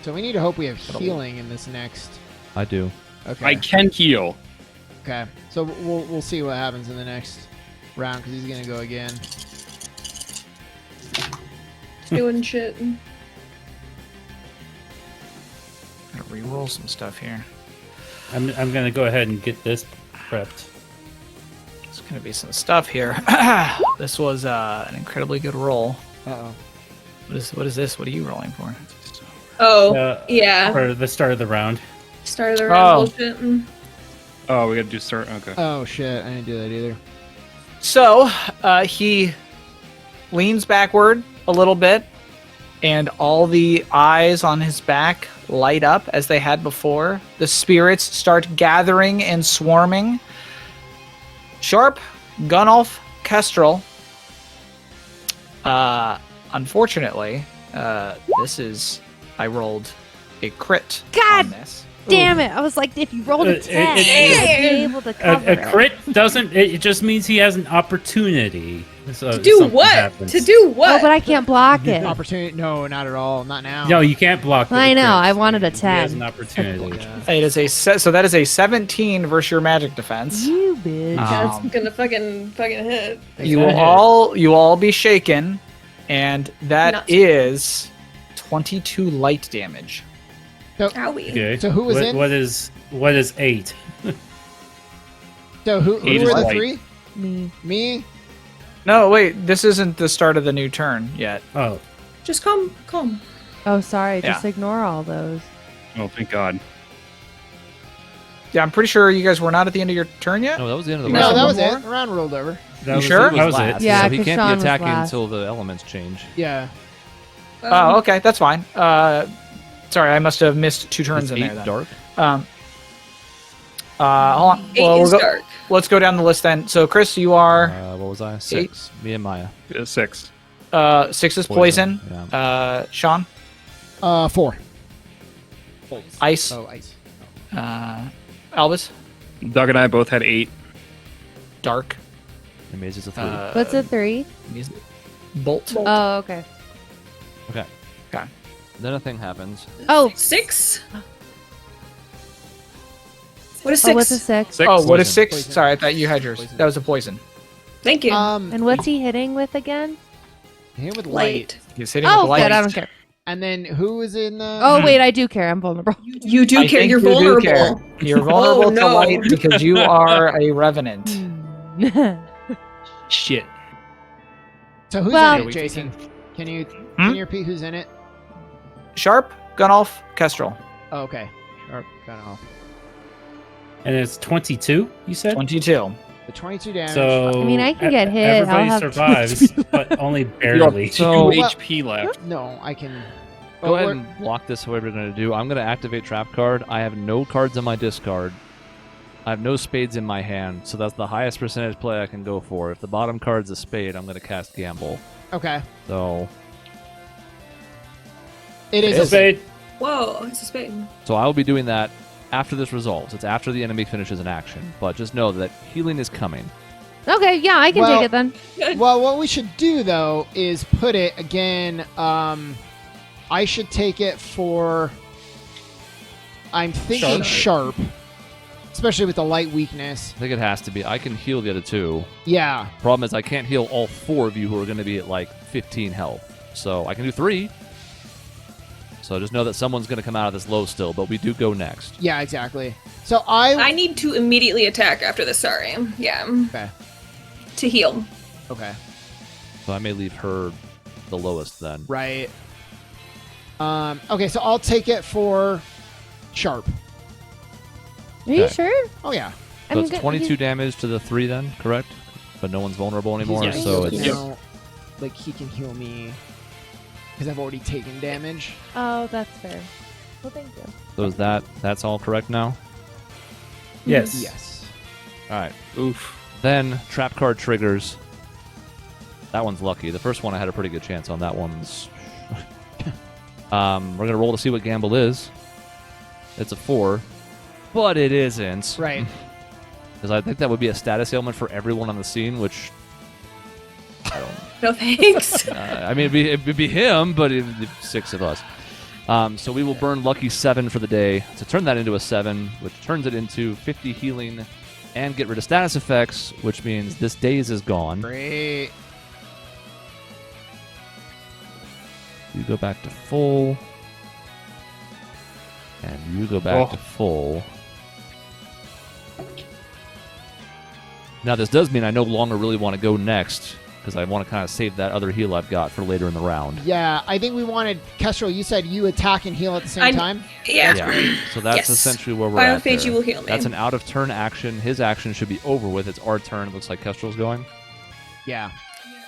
So we need to hope we have healing in this next. I do. Okay. I can heal. Okay. So we'll see what happens in the next round because he's gonna go again. Doing shit. Gotta reroll some stuff here. I'm gonna go ahead and get this prepped. There's gonna be some stuff here. This was an incredibly good roll. Uh-oh. What is this? What are you rolling for? Oh, yeah. For the start of the round. Start of the round Oh. bullshit. Oh, we gotta do start. Okay. Oh shit! I didn't do that either. So he leans backward a little bit, and all the eyes on his back light up as they had before. The spirits start gathering and swarming. Sharp, Gunnulf, Kestrel. Unfortunately, I rolled a crit God on this. Damn it! I was like, if you rolled a 10, I'd be able to cover A crit doesn't. It just means he has an opportunity. So To do what? To do what? Oh, but I can't block it. Opportunity? No, not at all. Not now. No, you can't block. I know. crits. I wanted a He has an 10. opportunity. It is so that is a 17 versus your magic defense. You bitch. That's gonna fucking hit. You will all be shaken, and that Nuts. is 22 light damage. Owie. Okay. So who was in? What is 8? So who Eight were is the light. three? Me. Me? No, wait, this isn't the start of the new turn yet. Oh, Just calm. Oh, sorry. Just Yeah. ignore all those. Oh, thank God. Yeah, I'm pretty sure you guys were not at the end of your turn yet. No, that was the end of the No, round. that was more? it. The round rolled over. that You was sure? It. That was last, it. Yeah, so he 'cause can't Sean be was attacking last. until the elements change. Yeah. Oh, okay, that's fine. Sorry, I must have missed 2 turns Is in 8 there then. dark? Hold on. 8 Well, is dark. let's go down the list then. So, Chris, you are What was I? 6. Me and Maya. 6. 6 is poison. Yeah. Sean, 4. ice. Oh, ice. Albus, Doug and I both had 8. dark. Amazes a 3. What's a 3? Bolt. Oh, okay. Okay. Okay. Then a thing happens. Oh, 6. What is oh 6? what's a 6? 6. Oh, what is Poison. 6? Poison. Sorry, I thought you had yours. Poison. That was a poison. Thank you. And what's he hitting with again? Hit with light. He's hitting Oh, with light. good. I don't care. And then who is in the? Oh, wait. I do care. I'm vulnerable. You do I care. think You're you do vulnerable. care. You're vulnerable Oh, to no. light because you are a revenant. Shit. So who's Well- in it, Jason? Can you repeat who's in it? Sharp, Gunnulf, Kestrel. Oh, okay. Sharp, got it off. And it's 22. You said. 22. The 22 damage. So I mean, I can get hit. Everybody I'll have survives, but only barely. So- 2 HP left. no, I can. Go Oh, ahead we're- and block this, whatever you're going to do. I'm going to activate Trap card. I have no cards in my discard. I have no spades in my hand, so that's the highest percentage play I can go for. If the bottom card's a spade, I'm going to cast Gamble. Okay. So It is It's a a spade. Whoa, it's a spade. so I will be doing that after this resolves. It's after the enemy finishes an action. But just know that healing is coming. Okay, yeah, I can Well- take it then. Well, what we should do though is put it again. I should take it for. I'm thinking sharp, especially with the light weakness. I think it has to be. I can heal the other 2. Yeah. Problem is I can't heal all 4 of you who are going to be at like 15 health. So I can do 3. So just know that someone's going to come out of this low still, but we do go next. Yeah. Exactly. So I need to immediately attack after this. Sorry. Yeah. Okay. To heal. Okay. So I may leave her the lowest then. Right. Okay. So I'll take it for sharp. Are you Okay. sure? Oh yeah. So it's 22 damage to the 3 then, correct? But no one's vulnerable anymore, He's so gonna it's... heal, like he can heal me because I've already taken damage. Oh, that's fair. Well, thank you. So is that's all correct now? Yes. Yes. Alright. Oof. Then, trap card triggers. That one's lucky. The first one I had a pretty good chance on. That one's... we're going to roll to see what Gamble is. It's a 4. But it isn't. Right. Because I think that would be a status ailment for everyone on the scene, which... I don't... No thanks. I mean, it'd be him, but it'd be 6 of us. So we will burn lucky 7 for the day to turn that into a 7, which turns it into 50 healing and get rid of status effects, which means this daze is gone. Great. You go back to full. And you go back to full. Now this does mean I no longer really want to go next, because I want to kind of save that other heal I've got for later in the round. Yeah, I think we wanted Kestrel. You said you attack and heal at the same time. Yeah. So that's Yes. essentially where we're at. Biophagy there. will heal me. That's an out of turn action. His action should be over with. It's our turn. It looks like Kestrel's going. Yeah.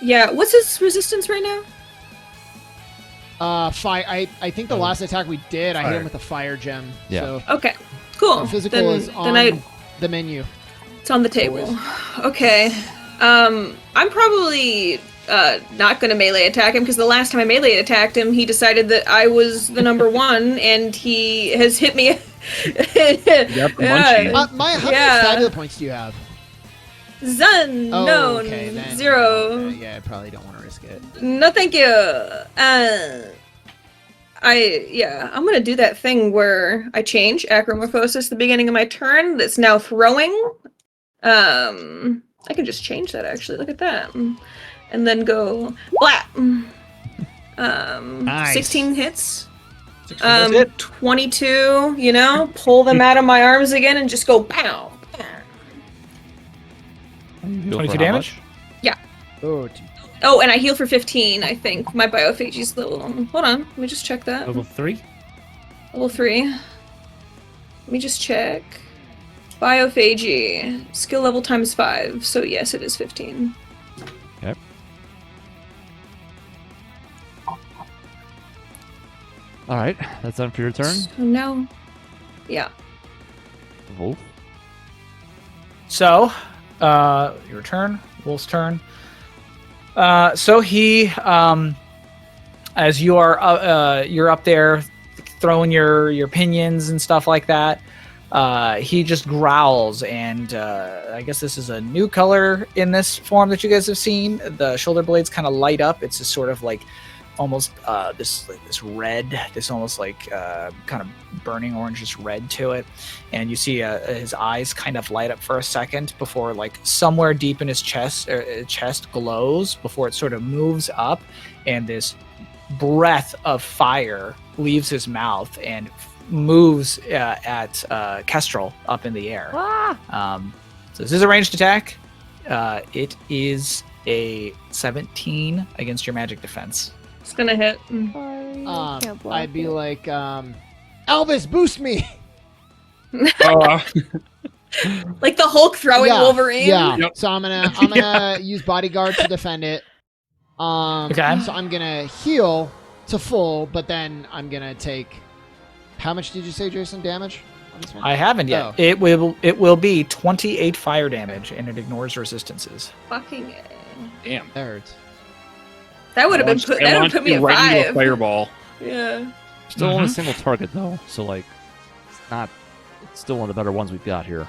Yeah. What's his resistance right now? Fire. I think the last attack we did, I hit Fire. him with a fire gem. Yeah. So Okay. Cool. physical is on the menu. It's on the table. Okay. I'm probably not going to melee attack him because the last time I melee attacked him, he decided that I was the number one, and he has hit me. Yep, the munchie. How many Fabula points do you have? Zun. Oh, no. okay, then, 0. yeah, I probably don't want to risk it. No, thank you. I'm gonna do that thing where I change acromorphosis at the beginning of my turn. That's now throwing. I can just change that actually. Look at that, and then go blat. Nice. 16 hits. That's it. 22. You know, pull them out of my arms again and just go pow. 22 damage? Oh, Oh, and I heal for 15. I think my biophagy's level. Hold on, let me just check that. Level 3? Level 3. Let me just check. Biophagy. Skill level times 5. So yes, it is 15. Okay. All right, that's done for your turn. So now, yeah. Wolf. So, your turn, Wolf's turn. So he, as you are, you're up there throwing your pinions and stuff like that. He just growls, and I guess this is a new color in this form that you guys have seen. The shoulder blades kind of light up. It's just sort of like almost this red, this almost like kind of burning orangish red to it, and you see his eyes kind of light up for a second before, like, somewhere deep in his chest glows before it sort of moves up, and this breath of fire leaves his mouth and moves at Kestrel up in the air. Ah! So this is a ranged attack. It is a 17 against your magic defense. It's gonna hit. Sorry, I can't block I'd be it. like, Elvis, boost me. Like the Hulk throwing Wolverine. Yeah. Yep. So I'm gonna use bodyguard to defend it. Okay. So I'm gonna heal to full, but then I'm gonna take. How much did you say, Jason? Damage on this one? I haven't yet. Oh. It will be 28 fire damage, and it ignores resistances. Fucking. Damn. That hurts. That would have been put. That would have put me at right into a 5. fireball. Yeah. Still on a single target though, so like, it's still one of the better ones we've got here.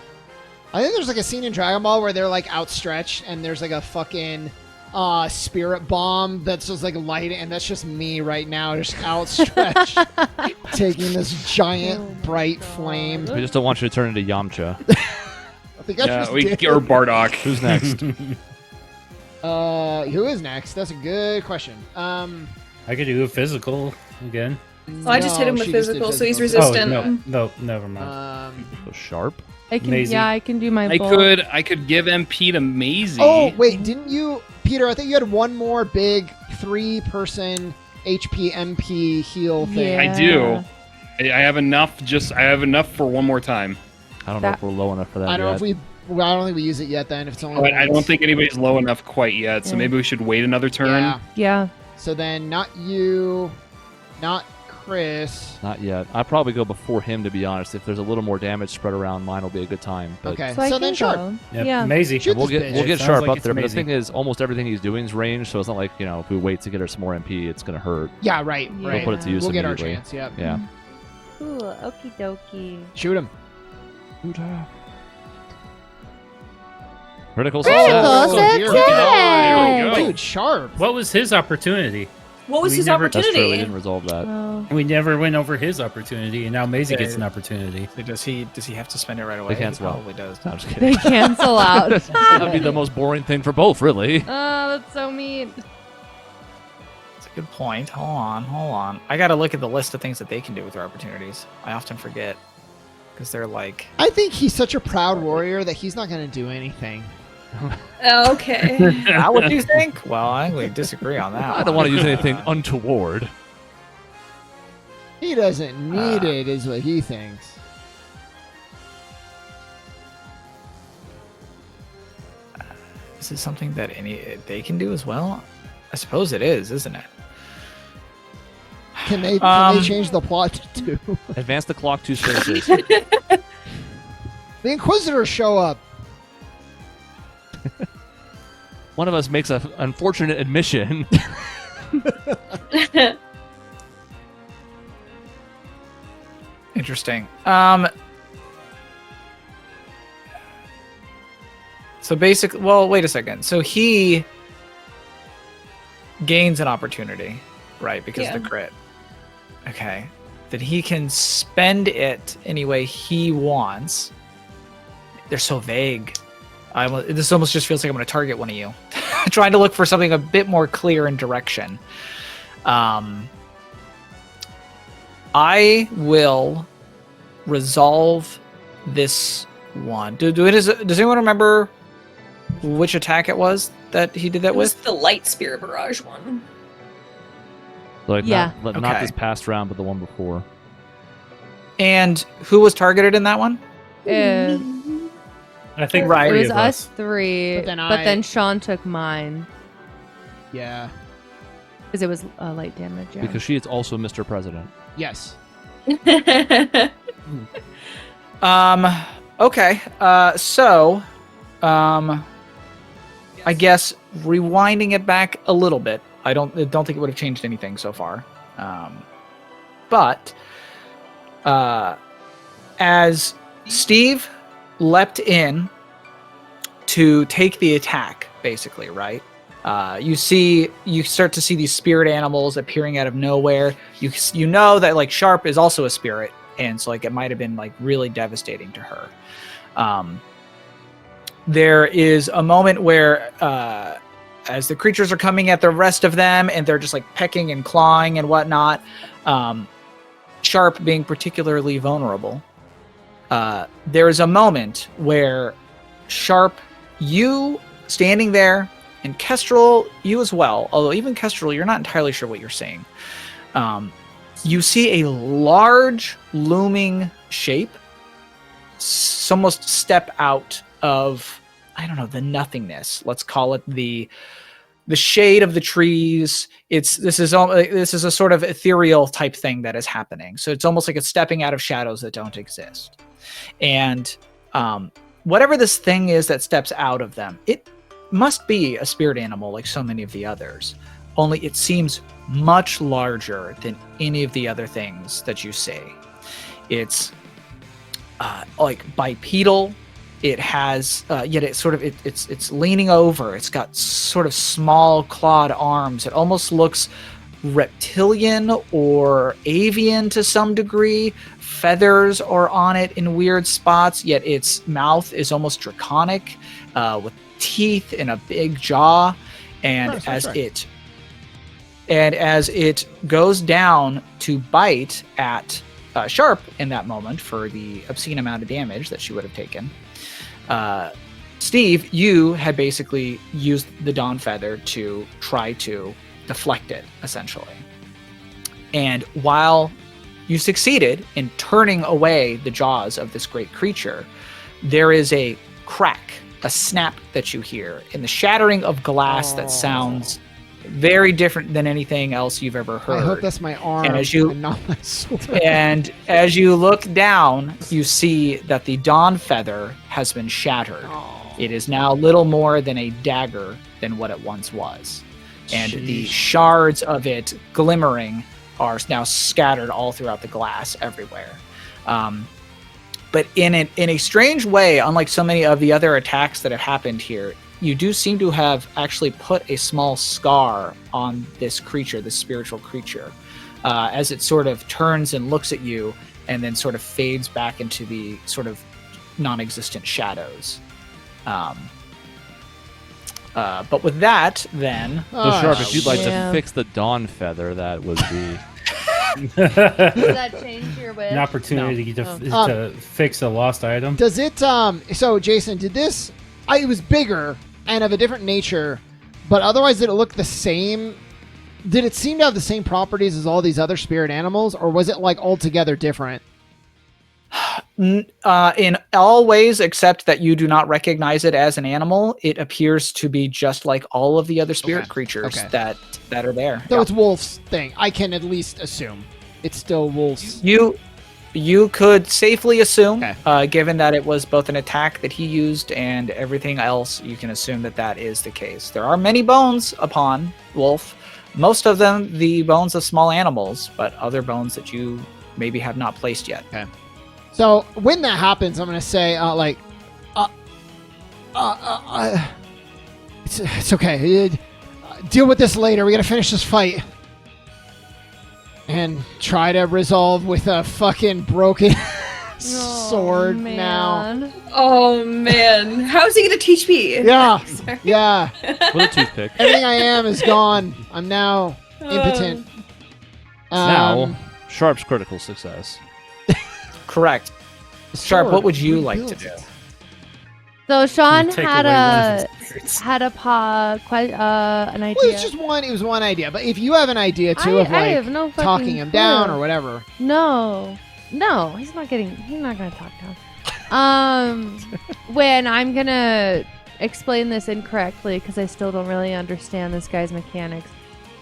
I think there's like a scene in Dragon Ball where they're like outstretched and there's like a fucking spirit bomb that's just like lighting, and that's just me right now, just outstretched, taking this giant bright flame. We just don't want you to turn into Yamcha. I think I Yeah, just we did. or Bardock. Who's next? Who is next? That's a good question. I could do a physical again. Well, I just hit him with she just did physical, so he's physical. resistant. Oh, no, never mind. So sharp. I can, Maisie. yeah, I can do my I bolt. could give MP to Maisie. Oh wait, didn't you, Peter? I think you had one more big 3-person HP MP heal thing. Yeah. I do. I have enough. I have enough for one more time. I don't know if we're low enough for that I don't know yet. if we. Well, I don't think we use it yet. Then if it's only. But I don't once. think anybody's low enough quite yet. So Yeah. maybe we should wait another turn. Yeah. Yeah. So then, not you, not Chris. Not yet. I'd probably go before him, to be honest. If there's a little more damage spread around, mine will be a good time. But Okay. So I So can then, sharp. go. Yep. Yeah. Maisie. Shoot we'll this get bitch. we'll get Sounds sharp like up it's there. But the amazing. thing is, almost everything he's doing is range, so it's not like, if we wait to get her some more MP, it's gonna hurt. Yeah. Right. We'll Right. put it to use We'll get our immediately. chance. Yep. Yeah. Cool. Okie dokie. Shoot him. Critical Critical success. Oh, dear success! God. There we go. Dude, sharp. What was his opportunity? What was We his never- That's true. We opportunity? didn't resolve that. Oh. We never went over his opportunity, and now Maisie gets Yeah. an opportunity. So does he have to spend it right away? They cancel He out. probably does. No, I'm just They kidding. cancel out. That'd be the most boring thing for both, really. Oh, that's so mean. That's a good point. Hold on. I got to look at the list of things that they can do with their opportunities. I often forget because they're like, I think he's such a proud warrior that he's not going to do anything. Okay. "That what you think?" Well, I think we disagree on that. I don't want to use anything untoward. He doesn't need it, is what he thinks. Is it something that they can do as well? I suppose it is, isn't it? Can they change the plot to 2? Advance the clock 2 spaces. The Inquisitors show up. One of us makes an unfortunate admission. Interesting. So basically, well, wait a second. So he gains an opportunity, right? Because of the crit. Okay. That he can spend any way he wants. They're so vague. This almost just feels like I'm going to target one of you. Trying to look for something a bit more clear in direction. I will resolve this one. Does anyone remember which attack it was that he did that It was with? the light spirit barrage one. Like Yeah. not Okay. this past round, but the one before. And who was targeted in that one? I think Right. It three was of us three, But but then then Sean took mine Yeah. because it was light damage. Yeah. Because she is also Mr. President. Yes. Okay. I guess rewinding it back a little bit. I don't think it would have changed anything so far. But as Steve leapt in to take the attack, basically, right? You start to see these spirit animals appearing out of nowhere. You know that like Sharp is also a spirit, and so like it might have been like really devastating to her. There is a moment where as the creatures are coming at the rest of them and they're just like pecking and clawing and whatnot, Sharp being particularly vulnerable, there is a moment where Sharp, you standing there, and Kestrel, you as well, although even Kestrel, you're not entirely sure what you're seeing. You see a large looming shape almost step out of, I don't know, the nothingness. Let's call it the shade of the trees. This is a sort of ethereal type thing that is happening. So it's almost like it's stepping out of shadows that don't exist. And whatever this thing is that steps out of them, it must be a spirit animal like so many of the others. Only it seems much larger than any of the other things that you see. It's like bipedal. It has yet it sort of it's leaning over. It's got sort of small clawed arms. It almost looks reptilian or avian to some degree. Feathers are on it in weird spots, yet its mouth is almost draconic, with teeth and a big jaw. And as it goes down to bite at Sharp in that moment for the obscene amount of damage that she would have taken, Steve, you had basically used the Dawn Feather to try to deflect it, essentially. And while you succeeded in turning away the jaws of this great creature, there is a crack, a snap that you hear, in the shattering of glass that sounds very different than anything else you've ever heard. I hope that's my arm And and not my sword. And as you look down, you see that the Dawn Feather has been shattered. It is now little more than a dagger than what it once was. And the shards of it glimmering are now scattered all throughout the glass everywhere. But in a strange way, unlike so many of the other attacks that have happened here, you do seem to have actually put a small scar on this creature, this spiritual creature, as it sort of turns and looks at you and then sort of fades back into the sort of non-existent shadows. But with that, then... So, Sharp, if you'd like yeah. to fix the Dawn Feather, that would be... Does that change your wish? An opportunity to fix a lost item. Does it? So, Jason, did this? It was bigger and of a different nature, but otherwise, did it look the same? Did it seem to have the same properties as all these other spirit animals, or was it like altogether different? In all ways, except that you do not recognize it as an animal, it appears to be just like all of the other spirit creatures that are there. So it's Wolf's thing. I can at least assume it's still Wolf's. You could safely assume, Okay. given that it was both an attack that he used and everything else, you can assume that that is the case. There are many bones upon Wolf, most of them the bones of small animals, but other bones that you maybe have not placed yet. Okay. So when that happens, I'm gonna say it's okay. Deal with this later. We gotta finish this fight and try to resolve with a fucking broken sword now. Oh man, how's he gonna teach me? Yeah, Sorry. yeah. With a toothpick. Everything I am is gone. I'm now impotent. Now, Sharp's critical success. Correct. Sharp, what would you like to do? So Sean Take had away one a of his spirits. an idea. Well, it was one idea. But if you have an idea too of I like have no fucking talking him down clue. or whatever. No, he's not gonna talk down. When I'm gonna explain this incorrectly because I still don't really understand this guy's mechanics.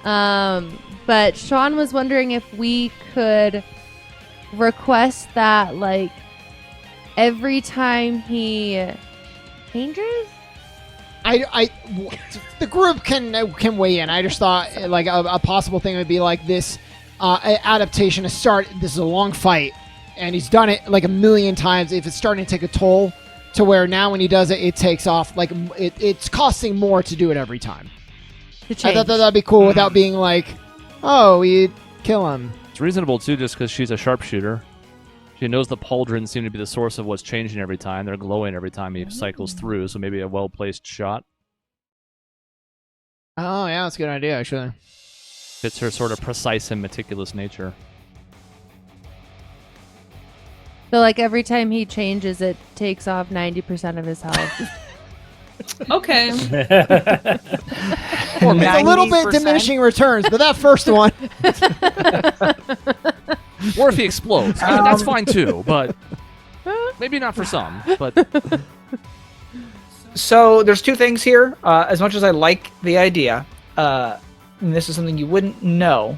But Sean was wondering if we could request that, like, every time he changes. The group can weigh in. I just thought like a possible thing would be like this adaptation to start. This is a long fight, and he's done it like a million times. If it's starting to take a toll, to where now when he does it, it takes off. Like it's costing more to do it every time. To I change. thought that'd be cool without being like, oh, we kill him. It's reasonable, too, just because she's a sharpshooter. She knows the pauldrons seem to be the source of what's changing every time. They're glowing every time he cycles through, so maybe a well-placed shot. Oh yeah, that's a good idea actually. Fits her sort of precise and meticulous nature. So, like, every time he changes, it takes off 90% of his health. Okay. It's a little bit 90%? diminishing returns, but that first one. Or if he explodes. I mean, that's fine, too, but maybe not for some. But So there's two things here. As much as I like the idea, and this is something you wouldn't know,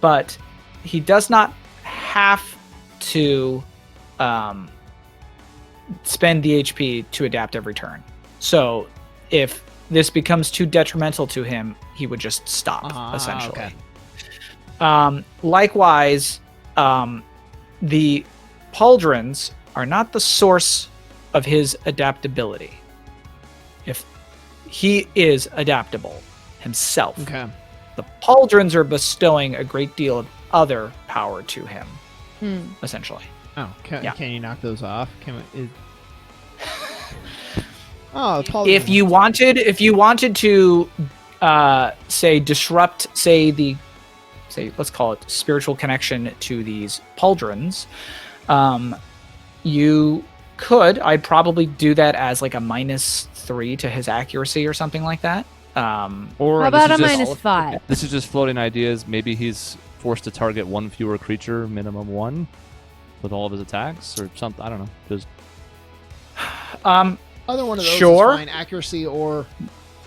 but he does not have to spend the HP to adapt every turn. So if this becomes too detrimental to him, he would just stop, essentially. Okay. Likewise, the pauldrons are not the source of his adaptability. If he is adaptable himself, Okay. the pauldrons are bestowing a great deal of other power to him, essentially. Oh, can Yeah. you knock those off? Oh, Paul. If you wanted to say disrupt, let's call it spiritual connection to these pauldrons, you could. I'd probably do that as like a -3 to his accuracy or something like that. or How about a this is just- -5? This is just floating ideas. Maybe he's forced to target one fewer creature, minimum one, with all of his attacks, or something. I don't know. Just Other one of those Sure. is fine. Accuracy or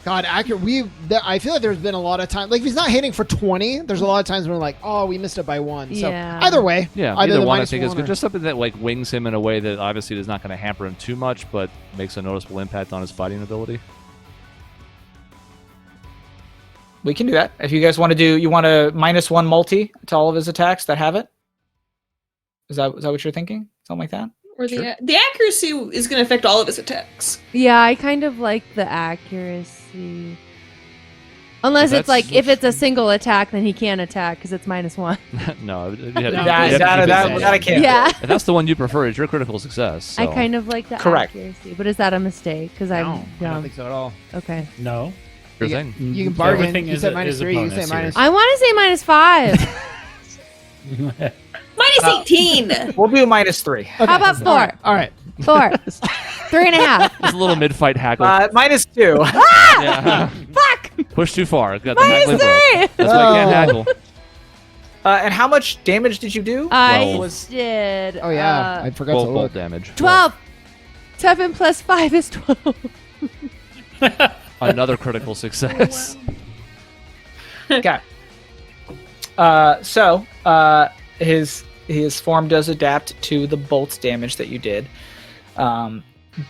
God, accurate. I feel like there's been a lot of time. Like if he's not hitting for 20, there's a lot of times when we're like, oh, we missed it by 1. So Yeah. either way, yeah, either either the one I -1 think is good. or- Just something that like wings him in a way that obviously is not going to hamper him too much, but makes a noticeable impact on his fighting ability. We can do that. If you guys want to do, you want a -1 multi to all of his attacks that have it? Is that what you're thinking? Something like that? Or the accuracy is going to affect all of his attacks. Yeah, I kind of like the accuracy. Unless But it's like, if it's a single attack, then he can't attack because it's -1. No, you have, No. you have to That keep it I safe. can't. Yeah. If that's the one you prefer, it's your critical success. So. I kind of like the Correct. accuracy. But is that a mistake? Because I'm No, I don't dumb. think so at all. Okay. No. Sure You thing. You can bargain. Everything You is said a- is a -3. You bonus say minus. I want to say -5. -18! We'll do -3. How about 4? All right. 4. 3.5. It's a little mid-fight haggle. -2. Yeah. Fuck! Push too far. Got the haggling broke. -3. That's why I can't Oh. haggle. And how much damage did you do? I Was- did. Oh yeah, I forgot 12 to bolt look. damage. 12. 7 plus 5 is 12. Another critical success. Okay. So his form does adapt to the bolt damage that you did,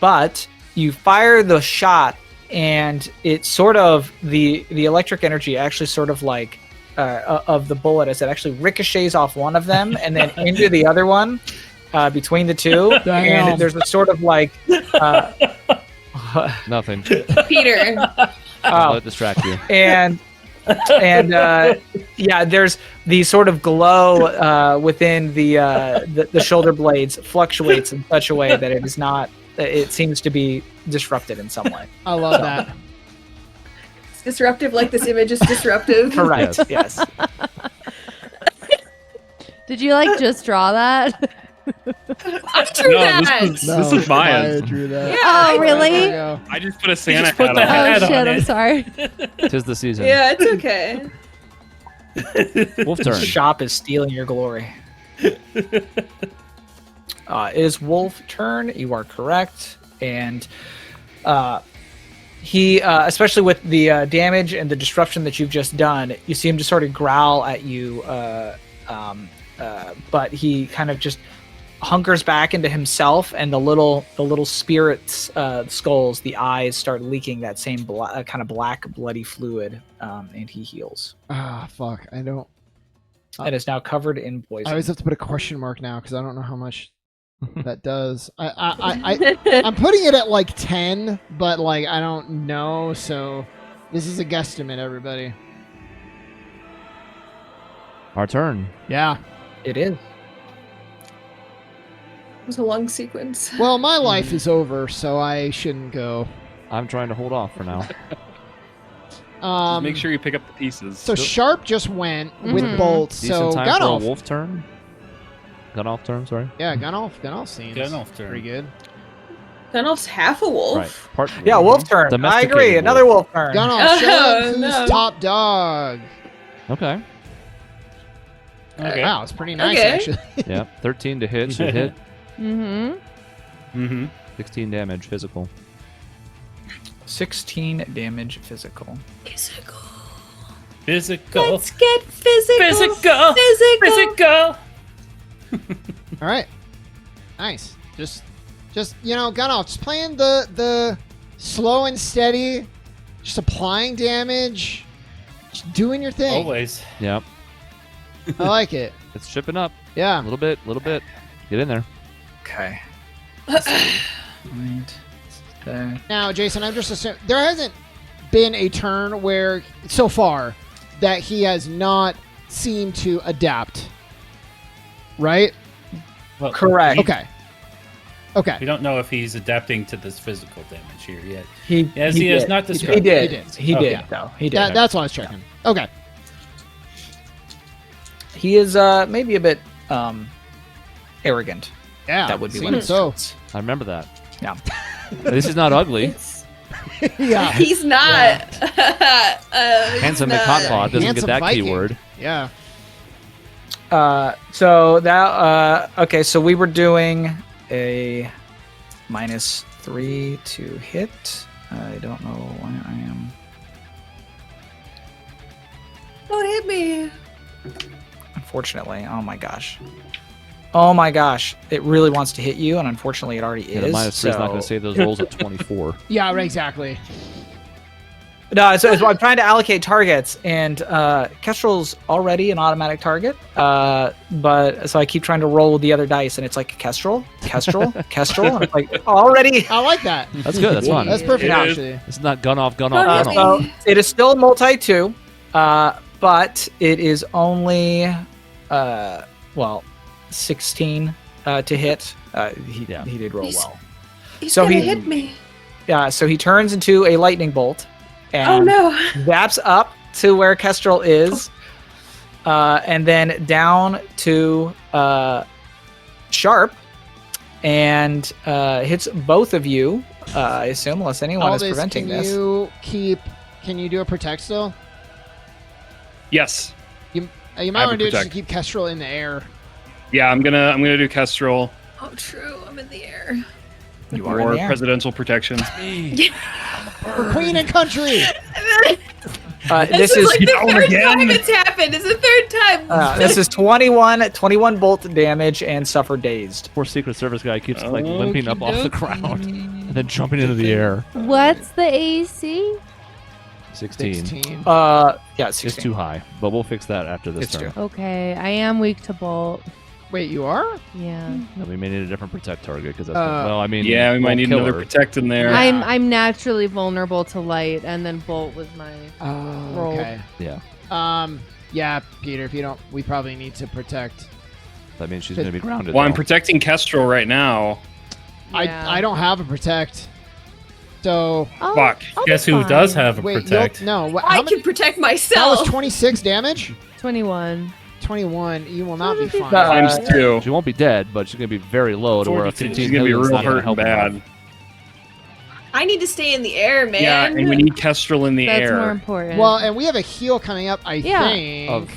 but you fire the shot, and it sort of the electric energy actually sort of like of the bullet as it actually ricochets off one of them and then into the other one between the two, Damn. and there's a sort of like. Nothing. Peter. I'll let it distract you. and yeah, there's the sort of glow within the shoulder blades fluctuates in such a way that it is not. It seems to be disrupted in some way. I love that. It's disruptive, like this image is disruptive. Correct. Yes. Did you like just draw that? I drew No, that! this is Maya's. I drew that. Yeah, Oh, I- really? There you go. I just put a Santa just put hat the on. hat Oh on shit! I'm it. sorry. 'Tis the season. Yeah, it's okay. Wolf turn. Shop is stealing your glory. It is Wolf turn. You are correct, and he, especially with the damage and the disruption that you've just done, you see him just sort of growl at you, but he kind of just hunkers back into himself, and the little spirits skulls, the eyes start leaking that same kind of black bloody fluid, and he heals. Ah, fuck. I don't. And is now covered in poison. I always have to put a question mark now because I don't know how much that does. I'm putting it at like 10, but like I don't know. So this is a guesstimate, everybody. Our turn. Yeah. It is. It was a long sequence. Well, my life is over, so I shouldn't go. I'm trying to hold off for now. Just make sure you pick up the pieces. So Sharp just went with Mhm. bolts. Decent So time gun for a off. wolf turn. Gun off turn. Sorry. Yeah, gun off seems Gun off turn. pretty good. Gunnulf's half a wolf. Right. Part. Yeah, wolf turn. I Domesticated agree. wolf. Another wolf turn. Gun Oh, off. Show who's no. top dog. Okay. Okay. Wow, it's pretty nice Okay. actually. Yeah. 13 to hit. Should hit. Mm-hmm. Mm-hmm. 16 damage physical. 16 damage physical. Physical. Physical. Let's get physical. Physical. Physical. Physical. All right. Nice. Just gun off. Just playing the slow and steady, just applying damage, just doing your thing. Always. Yep. I like it. It's chipping up. A Yeah. little bit. Little bit. Get in there. Okay. Right. There. Now, Jason, I'm just assuming there hasn't been a turn where so far that he has not seemed to adapt. Right? Well, Correct. Okay. Okay. We don't know if he's adapting to this physical damage here yet. He As he has did. not He described. did. He did. He Oh, did. yeah. Though he did. That's what I was checking. Okay. He is maybe a bit arrogant. Yeah. That would be seems one of his so. traits. I remember that. Yeah. This is not ugly. It's, Yeah. he's not. Handsome he's not. McHotpod doesn't Handsome get that Viking. keyword. Yeah. So that okay. So we were doing a -3 to hit. I don't know why I am. Don't hit me. Unfortunately, oh my gosh. Oh my gosh, it really wants to hit you, and unfortunately, it already Yeah, the is. -3 is not going to so- save those rolls at 24. Yeah, right, exactly. No, so I'm trying to allocate targets, and Kestrel's already an automatic target. But so I keep trying to roll with the other dice, and it's like Kestrel, Kestrel, Kestrel. And it's like already. I like that. That's good. That's fun. That's perfect, It is. actually. It's not gun off, gun Gun off, off. gun off. So it is still multi-2, but it is only 16 to hit. He did roll well. He's So gonna he- hit me. So he turns into a lightning bolt. And Oh no. zaps up to where Kestrel is, and then down to Sharp, and hits both of you. I assume, unless anyone is Aldous, preventing can this. Can you do a protect still? Yes. You I might have want to a do it just to protect. keep Kestrel in the air. Yeah, I'm gonna do Kestrel Oh, true. I'm in the air. You are in for the air. presidential protection. For Queen and Country. This is is like the down third again. time it's happened. It's the third time. this is 21 bolt damage and suffer dazed. Poor Secret Service guy keeps like limping up off the Okey-dokey. ground and then jumping into the air. What's the AC? 16. 16. Yeah, It's 16. too high, but we'll fix that after this It's turn. too. Okay, I am weak to bolt. Wait, you are? Yeah. And we may need a different protect target because that's Uh, well, I mean, Yeah, we might won't need kill another her. protect in there. I'm naturally vulnerable to light, and then bolt was my. Oh, Roll. okay. Yeah, Yeah, Peter. If you don't, we probably need to protect. that means she's going to be grounded. Well, I'm though. protecting Kestrel right now. Yeah. I don't have a protect. So Oh, Fuck. I'll be Guess who fine. does have a wait, protect? no. What, I how can many, protect that myself. was 26 damage. 21. 21. You will not be What is it? fine. Times 2. She won't be dead, but she's going to be very low to where a 42. 15 She's gonna be million's real not gonna hurt and help her. bad. I need to stay in the air, man. Yeah, and we need Kestrel in the That's air. more important. Well, and we have a heal coming up. I Yeah. think.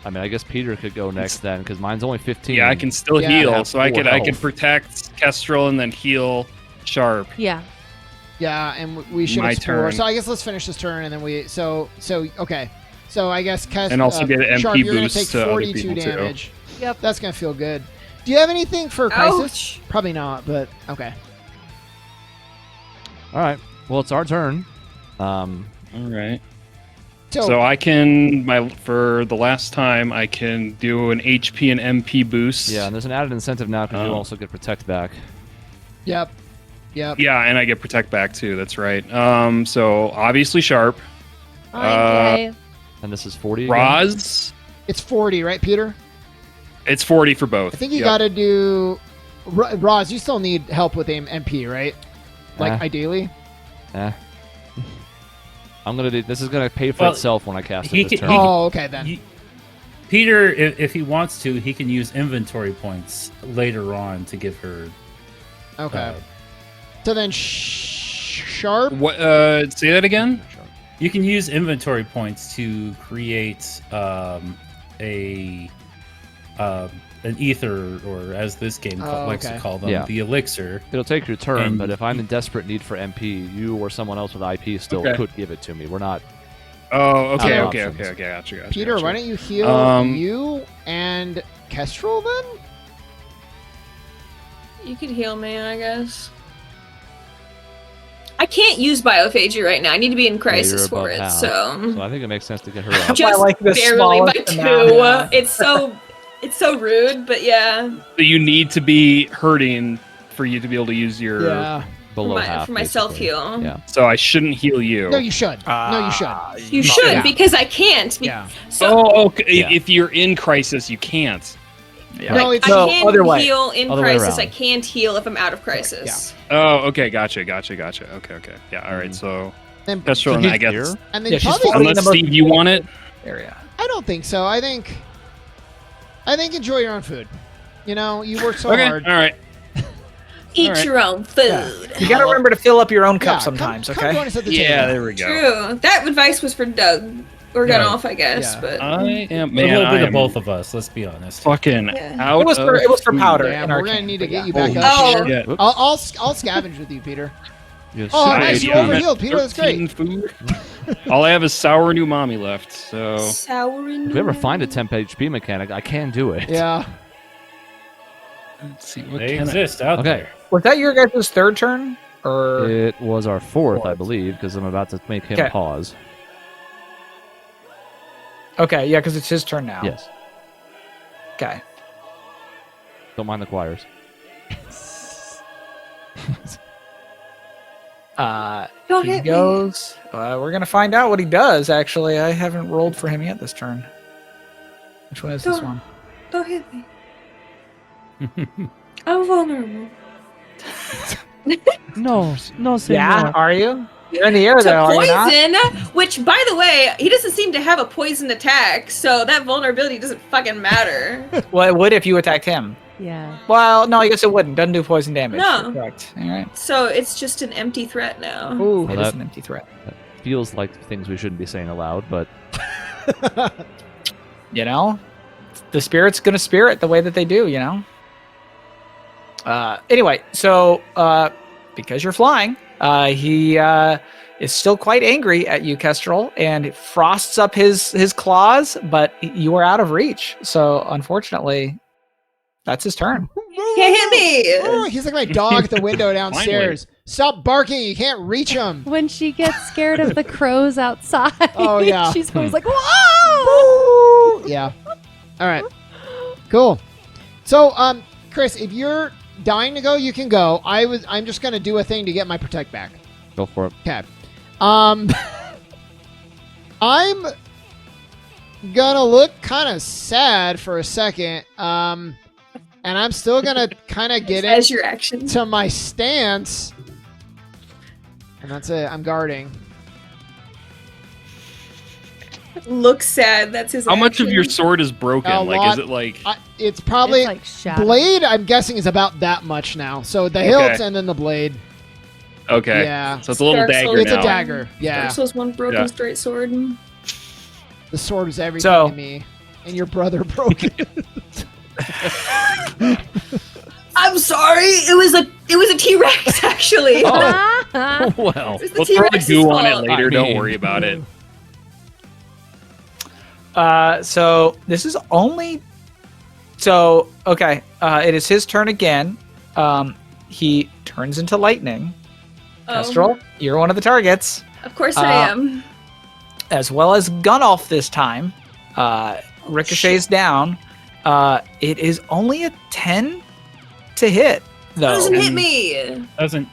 I mean, I guess Peter could go next then because mine's only 15. Yeah, I can still Yeah. heal, Have so I full could health. protect Kestrel and then heal Sharp. yeah. Yeah, and we should My explore. turn. So I guess let's finish this turn, and then we. So okay. So I guess And also get an Sharp, MP you're gonna boost take to other 42 people, too. damage. Yep. That's gonna feel good. Do you have anything for crisis? Ouch. Probably not, but okay. All right. Well, it's our turn. All right. So, So I can for the last time I can do an HP and MP boost. Yeah, and there's an added incentive now because you Oh. also get protect back. yep. Yeah, and I get protect back too. That's right. So obviously Sharp, Okay. And this is 40 again? Roz. It's 40, right, Peter? It's 40 for both. I think you Yep. got to do. Roz, you still need help with MP, right? Like Eh. ideally. Eh. I'm gonna do. This is gonna pay for Well, itself when I cast he it this can- turn. Oh, okay then. You- Peter, if he wants to, he can use inventory points later on to give her. Okay. So then, Sharp. What? Say that again. You can use inventory points to create an ether, or as this game likes to okay. call them, Yeah. the elixir. It'll take your turn, And but if I'm in desperate need for MP, you or someone else with IP still Okay. could give it to me. We're not. Oh, okay, Other okay, options. okay, okay. Gotcha. Peter, gotcha. why don't you heal you and Kestrel then? You could heal me, I guess. I can't use biophagy right now. I need to be in crisis you're for above it, half. so So I think it makes sense to get her up. Just- just like the barely by smallest 2. amount. It's so rude, but yeah, So you need to be hurting for you to be able to use your. Yeah. Below half. for my basically. self-heal. Yeah. So I shouldn't heal you. No, you should. No, you should. You should Yeah. because I can't. Yeah. So Oh, okay. Yeah. If you're in crisis, you can't. No, it's No, I can other way. heal in Other way crisis. around. I can't heal if I'm out of crisis. Oh, okay. Gotcha. Okay. Yeah. All right. So then, Kestrel, So and I he's guess. here? and then Yeah, you she's probably. falling. Unless Number- Steve, you want it. area. I don't think so. I think enjoy your own food. You know, you work so Okay. hard. All right. Eat Alright. your own food. You gotta remember to fill up your own cup Yeah, sometimes, come okay? join us at the Yeah. table. There we go. True. That advice was for Doug or Yeah. Gunoff, I guess. Yeah. But I am a man. little I bit am of both of us. Let's be honest. fucking Yeah. out. It was for of powder. food. Damn, in our we're gonna camp, need to but get yeah. you back Holy up, Oh. Peter. shit. I'll scavenge with you, Peter. Yes. Oh, Shit, nice, you I'm at overhealed, Peter, that's great. 13 Food. All I have is sour new mommy left. So sour and If we ever find a temp HP mechanic, I can do it. Yeah. let's see what They can I- exist out Okay. there. Was that your guys' third turn? Or It was our fourth, I Fourth. believe, because I'm about to make him Okay. pause. okay, yeah, because it's his turn now. Yes. Okay. Don't mind the choirs. Don't He hit me. goes. We're gonna find out what he does. Actually, I haven't rolled for him yet this turn. Which one is this Don't- one? Don't hit me. I'm vulnerable. No, Yeah, are you? You're in the air To though, are you not? poison, which, by the way, he doesn't seem to have a poison attack, so that vulnerability doesn't fucking matter. Well, it would if you attacked him. Yeah. Well, no, I guess it wouldn't. Doesn't do poison damage. No. Correct. All right. So it's just an empty threat now. Ooh, Well, it is that- an empty threat. Feels like things we shouldn't be saying aloud, but You know, the spirit's gonna spirit the way that they do. You know. Anyway, so because you're flying, he is still quite angry at you, Kestrel, and frosts up his claws, but you are out of reach. So unfortunately, that's his turn. Can't hit Oh, me! he's like my dog at the window downstairs. Stop barking! You can't reach him. When she gets scared of the crows outside, Oh, yeah. she's always like, "Whoa!" Yeah. All right. Cool. So, Chris, if you're dying to go, you can go. I'm just gonna do a thing to get my protect back. go for it. Okay. I'm gonna look kind of sad for a second. And I'm still gonna kind of get As your action. into my stance. And that's it. I'm guarding. Look sad, that's his How much of action. your sword is broken? A Like, lot. is it like? It's probably It's like shattered. blade. I'm guessing is about that much now. So the hilts and then the blade. Okay. Yeah. So it's a little Dark dagger Souls. It's now. a dagger. Yeah. Dark Souls 1 broken Yeah. straight sword. The sword is everything So- to me. And your brother broke it. I'm sorry, it was a T-Rex actually. Oh. Well, It was the We'll throw the T-Rex's goo on it fault. later. I Don't mean- worry about it. So this is only. So okay, it is his turn again. He turns into lightning. Oh, Kestrel, you're one of the targets, of course I am. as well as Gunolf this time. Ricochets down. It is only a 10 to hit, though. Doesn't hit me. Doesn't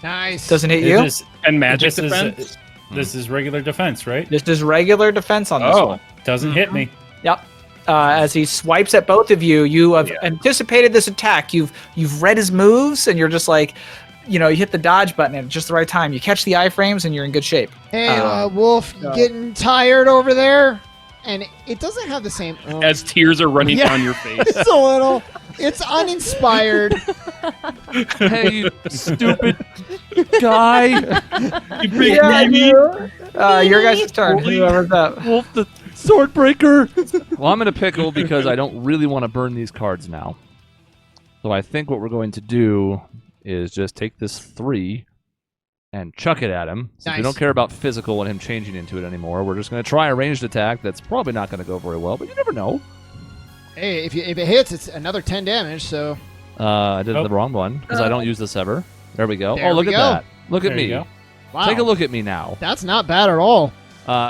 Nice. Doesn't hit it you. is- And magic this defense. is this is regular defense, right? This is regular defense on this Oh. one. Doesn't hit me. Yep. As he swipes at both of you, you have Yeah. anticipated this attack. You've read his moves, and you're just like, you hit the dodge button at just the right time. You catch the iframes, and you're in good shape. Hey, Um, Wolf, so- getting tired over there? And it doesn't have the same. As tears are running Yeah. down your face. It's a little. It's uninspired. hey, you stupid guy. You big Yeah, baby. your guys' turn. Holy- Whoever's up. Wolf the Swordbreaker. Well, I'm in a pickle because I don't really want to burn these cards now. So I think what we're going to do is just take this 3 and chuck it at him. Since we Nice. don't care about physical and him changing into it anymore, we're just going to try a ranged attack that's probably not going to go very well, but you never know. Hey, if it hits, it's another 10 damage. So I did Oh. the wrong one because I don't use the sever. There we go. There oh, look we at go. that. Look at There you me. go. wow, Take a look at me now. That's not bad at all.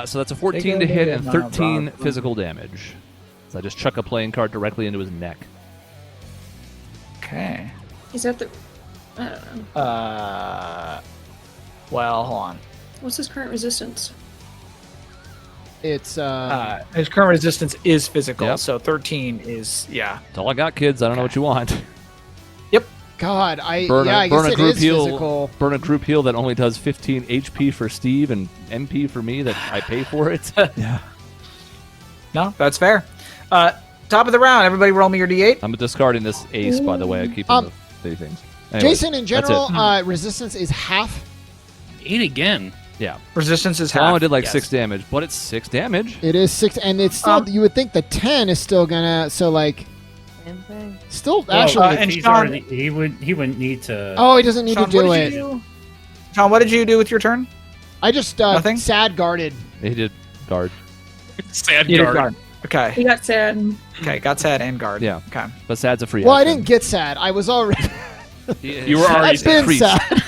So that's a 14 to hit and 13 physical damage. So I just chuck a playing card directly into his neck. Okay. Is that the? I don't know. Well, hold on. What's his current resistance? It's His current resistance is physical, Yep. so 13 is That's all I got, kids. I don't know what you want. God. Burn I a guess burn a it group is heal. physical. Burn a group heal that only does 15 HP for Steve and MP for me. That I pay for it. No, that's fair. Top of the round, everybody roll me your d8. I'm discarding this ace, by the way. I keep the things. Anyways, Jason, in that's general, it. resistance is half. 8 again. Yeah. Resistance is So I only half. did like yes. 6 damage, but it's 6 damage. It is 6, and it's still. You would think the 10 is still gonna. So like, Same thing. still Well, actually. and he's Sean- already, he wouldn't need to. Oh, he doesn't need Sean, to do what it. did you do? Sean, what did you do with your turn? I just Nothing? sad guarded. He did guard, Sad You did guard. guard. Okay. He got sad. Okay, got sad and guard. Yeah. Okay. but Sad's a free Well, I action. didn't get sad. I was already. You were already That's been increased. sad.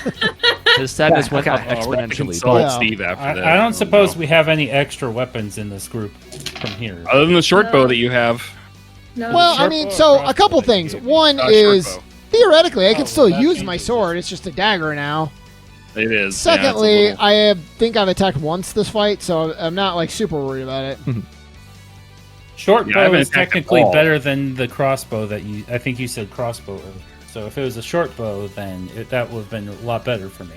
His sadness went up Oh, we're gonna exponentially. consult Yeah. Steve after that. I don't suppose we have any extra weapons in this group from here. Other than the short bow No. that you have. No. Well, I Short mean, bow or so a crossbow couple that you things. gave me? One Short is bow. theoretically I can Oh, still that use changes my it. sword. It's just a dagger now. It is. Secondly, yeah, it's a little- think I've attacked once this fight, so I'm not like super worried about it. Short Yeah, I bow haven't is attacked at technically all. better than the crossbow that you. I think you said crossbow. So if it was a short bow, then that would have been a lot better for me.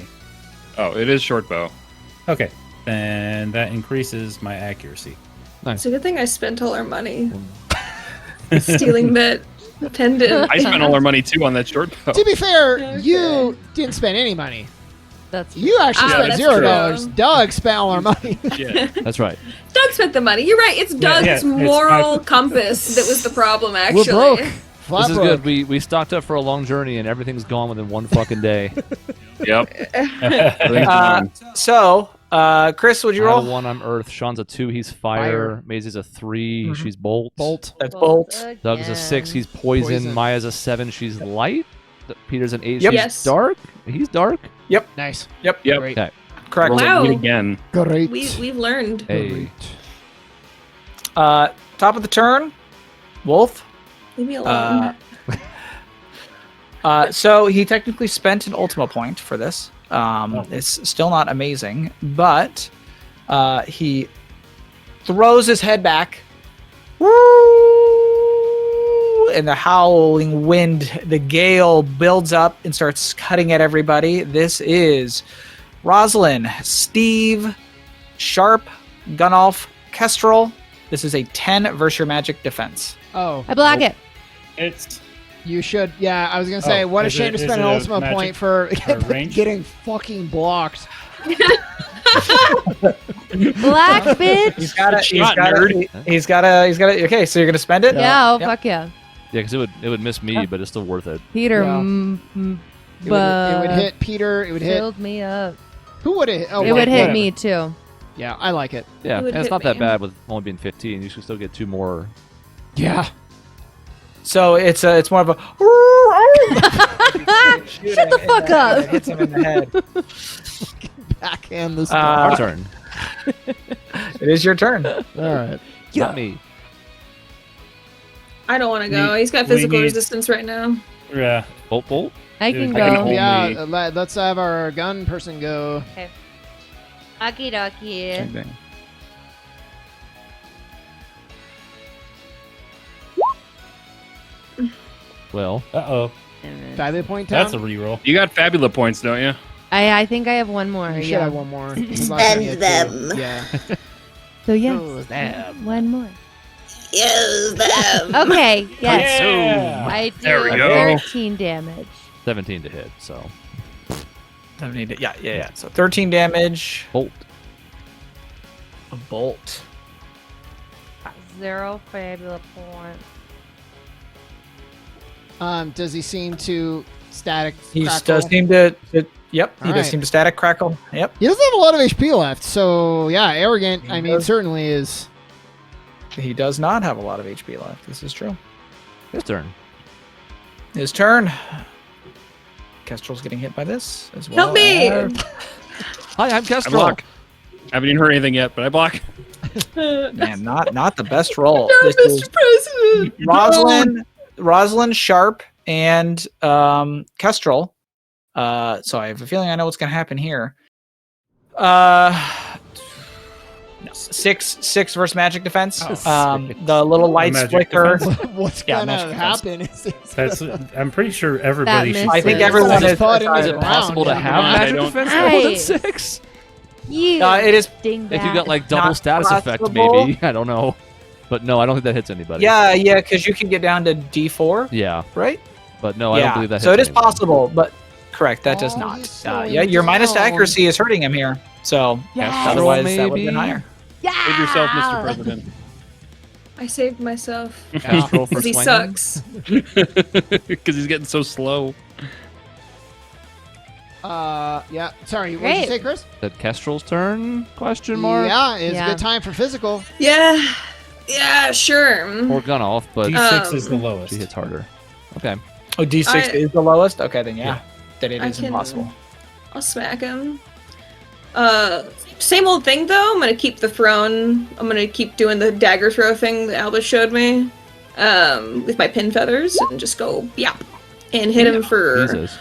Oh, it is short bow. Okay, then that increases my accuracy. It's a good thing I spent all our money stealing that pendant. I spent all our money too on that short bow. To be fair, Okay. you didn't spend any money. That's You actually Ah, spent that's $0. true. Doug spent all our money. Yeah. That's right. Doug spent the money. You're right. It's Doug's it's moral my- compass that was the problem, We're actually. broke. Flat This is broke. good. We stocked up for a long journey, and everything's gone within one fucking day. Yep. Everything's gone. So, Chris, would you I have a roll? 1, I'm Earth. Sean's a 2, he's fire. Maisie's a 3, she's Bolt. Bolt. That's Bolt. Doug's a 6, he's poison. Poison. Maya's a 7, she's light. Peter's an 8, Yep. she's Yes. dark. He's dark. Nice. Yep. Great. Okay. Correct. Roll Wow. Meet again. Great. We've learned. Hey. Top of the turn, Wolf. Leave me alone. So he technically spent an Ultima point for this. It's still not amazing, but he throws his head back. Woo! And the howling wind, the gale builds up and starts cutting at everybody. This is Rosalind, Steve, Sharp, Gunolf, Kestrel. This is a 10 versus your magic defense. Oh, I block it. It's you should. Yeah, I was gonna say, Oh, what a is shame it- to is spend an it a ultimate magic point for range? getting fucking blocked. Black bitch. He's got it. He's Shot, got nerd. it. He's got it. Okay, so you're gonna spend it? Yeah, oh, Yep. fuck yeah. Yeah, because it would miss me, but it's still worth it. Peter Yeah. It would hit Peter. It would hit. filled me up. Who would it hit? Oh, It would hit whatever. me too. Yeah, I like it. Yeah, It would and it's hit not that me. bad with only being 15. You should still get 2 more. Yeah. So it's more of a Shut the fuck up. It hits him in the head. Backhand this. Our Uh, turn. It is your turn. All right. Not me. I don't want to go. we- He's got we physical need- resistance right now. yeah. Bolt. I Dude, can I can go. hold- Yeah, me. let's have our gun person go. Okie dokie. Same thing. Well, Uh-oh. 5 hit point down. That's a reroll. You got Fabula points, don't you? I think I have one more. You should Yeah. have one more. Spend them. Yeah. So yes, Use them. one more. Use them. Okay. Yes. Yeah. I do There we go. 13 damage. 17 to hit, so. 17 yeah. So 13 damage. Bolt. A bolt. 0 Fabula point. Does he seem to static? He crackle? does seem to yep, he All does right. seem to static crackle. Yep. He doesn't have a lot of HP left, so yeah, arrogant. He I mean, does. certainly is. He does not have a lot of HP left. This is true. His turn. His turn. Kestrel's getting hit by this as well. Help me! Hi, I'm I Kestrel. block. Haven't even heard anything yet, but I block. Man, not the best roll. No, This is Mr. President. Rosalind, Sharp, and Kestrel. So I have a feeling I know what's going to happen here. Six versus magic defense. The little lights Magic flicker. defense. What's Yeah, gonna magic defense. happen? Is That's. I'm pretty sure everybody That should. I think misses. everyone Just is. thought it was Is it around, possible to yeah. have I magic don't- defense Hey. more than 6? You It is. dingbat. If you got like double Not status effect, possible. maybe. I don't know. But no, I don't think that hits anybody. Yeah, because you can get down to D4, Yeah, right? but no, I don't believe that hits So it is anybody. possible, but correct, that does Oh, not. he's slowing Yeah, your minus to down. accuracy is hurting him here. So Yes. otherwise, that would have Maybe. been higher. Yeah. Save yourself, Mr. President. I saved myself. Kestrel for Because he swinging. sucks. Because he's getting so slow. Yeah. Sorry, what did Great. you say, Chris? That Kestrel's turn? Question mark. Yeah, it's Yeah. a good time for physical. Yeah. Yeah, sure. Or gun off, but D6 Um, is the lowest. she hits harder. Okay. Oh, D6 is the lowest? Okay, then Yeah. Then it is impossible. I'll smack him. Same old thing though. I'm gonna keep the throne. I'm gonna keep doing the dagger throw thing that Albus showed me. With my pin feathers and just go yap and hit him for Jesus.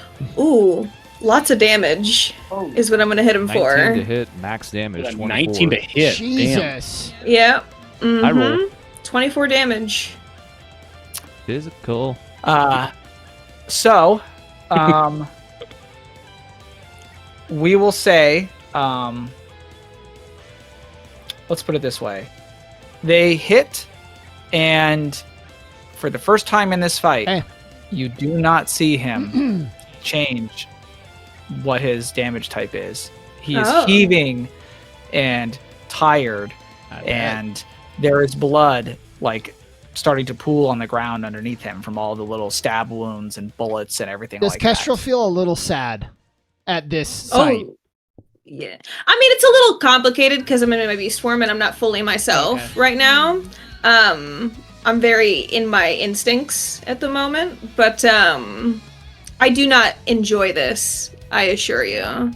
Lots of damage is what I'm gonna hit him 19 for. to hit, max damage. 24. 19 to hit. Damn. Jesus. Yeah. I roll. 24 damage. Physical. So, we will say, let's put it this way. They hit, and for the first time in this fight, Hey. you do not see him change what his damage type is. He is heaving and tired, and there is blood, like, starting to pool on the ground underneath him from all the little stab wounds and bullets and everything Does like Kestrel that. feel a little sad at this sight? Yeah. I mean, it's a little complicated because I'm in my beast form and I'm not fully myself right now. I'm very in my instincts at the moment, but I do not enjoy this, I assure you.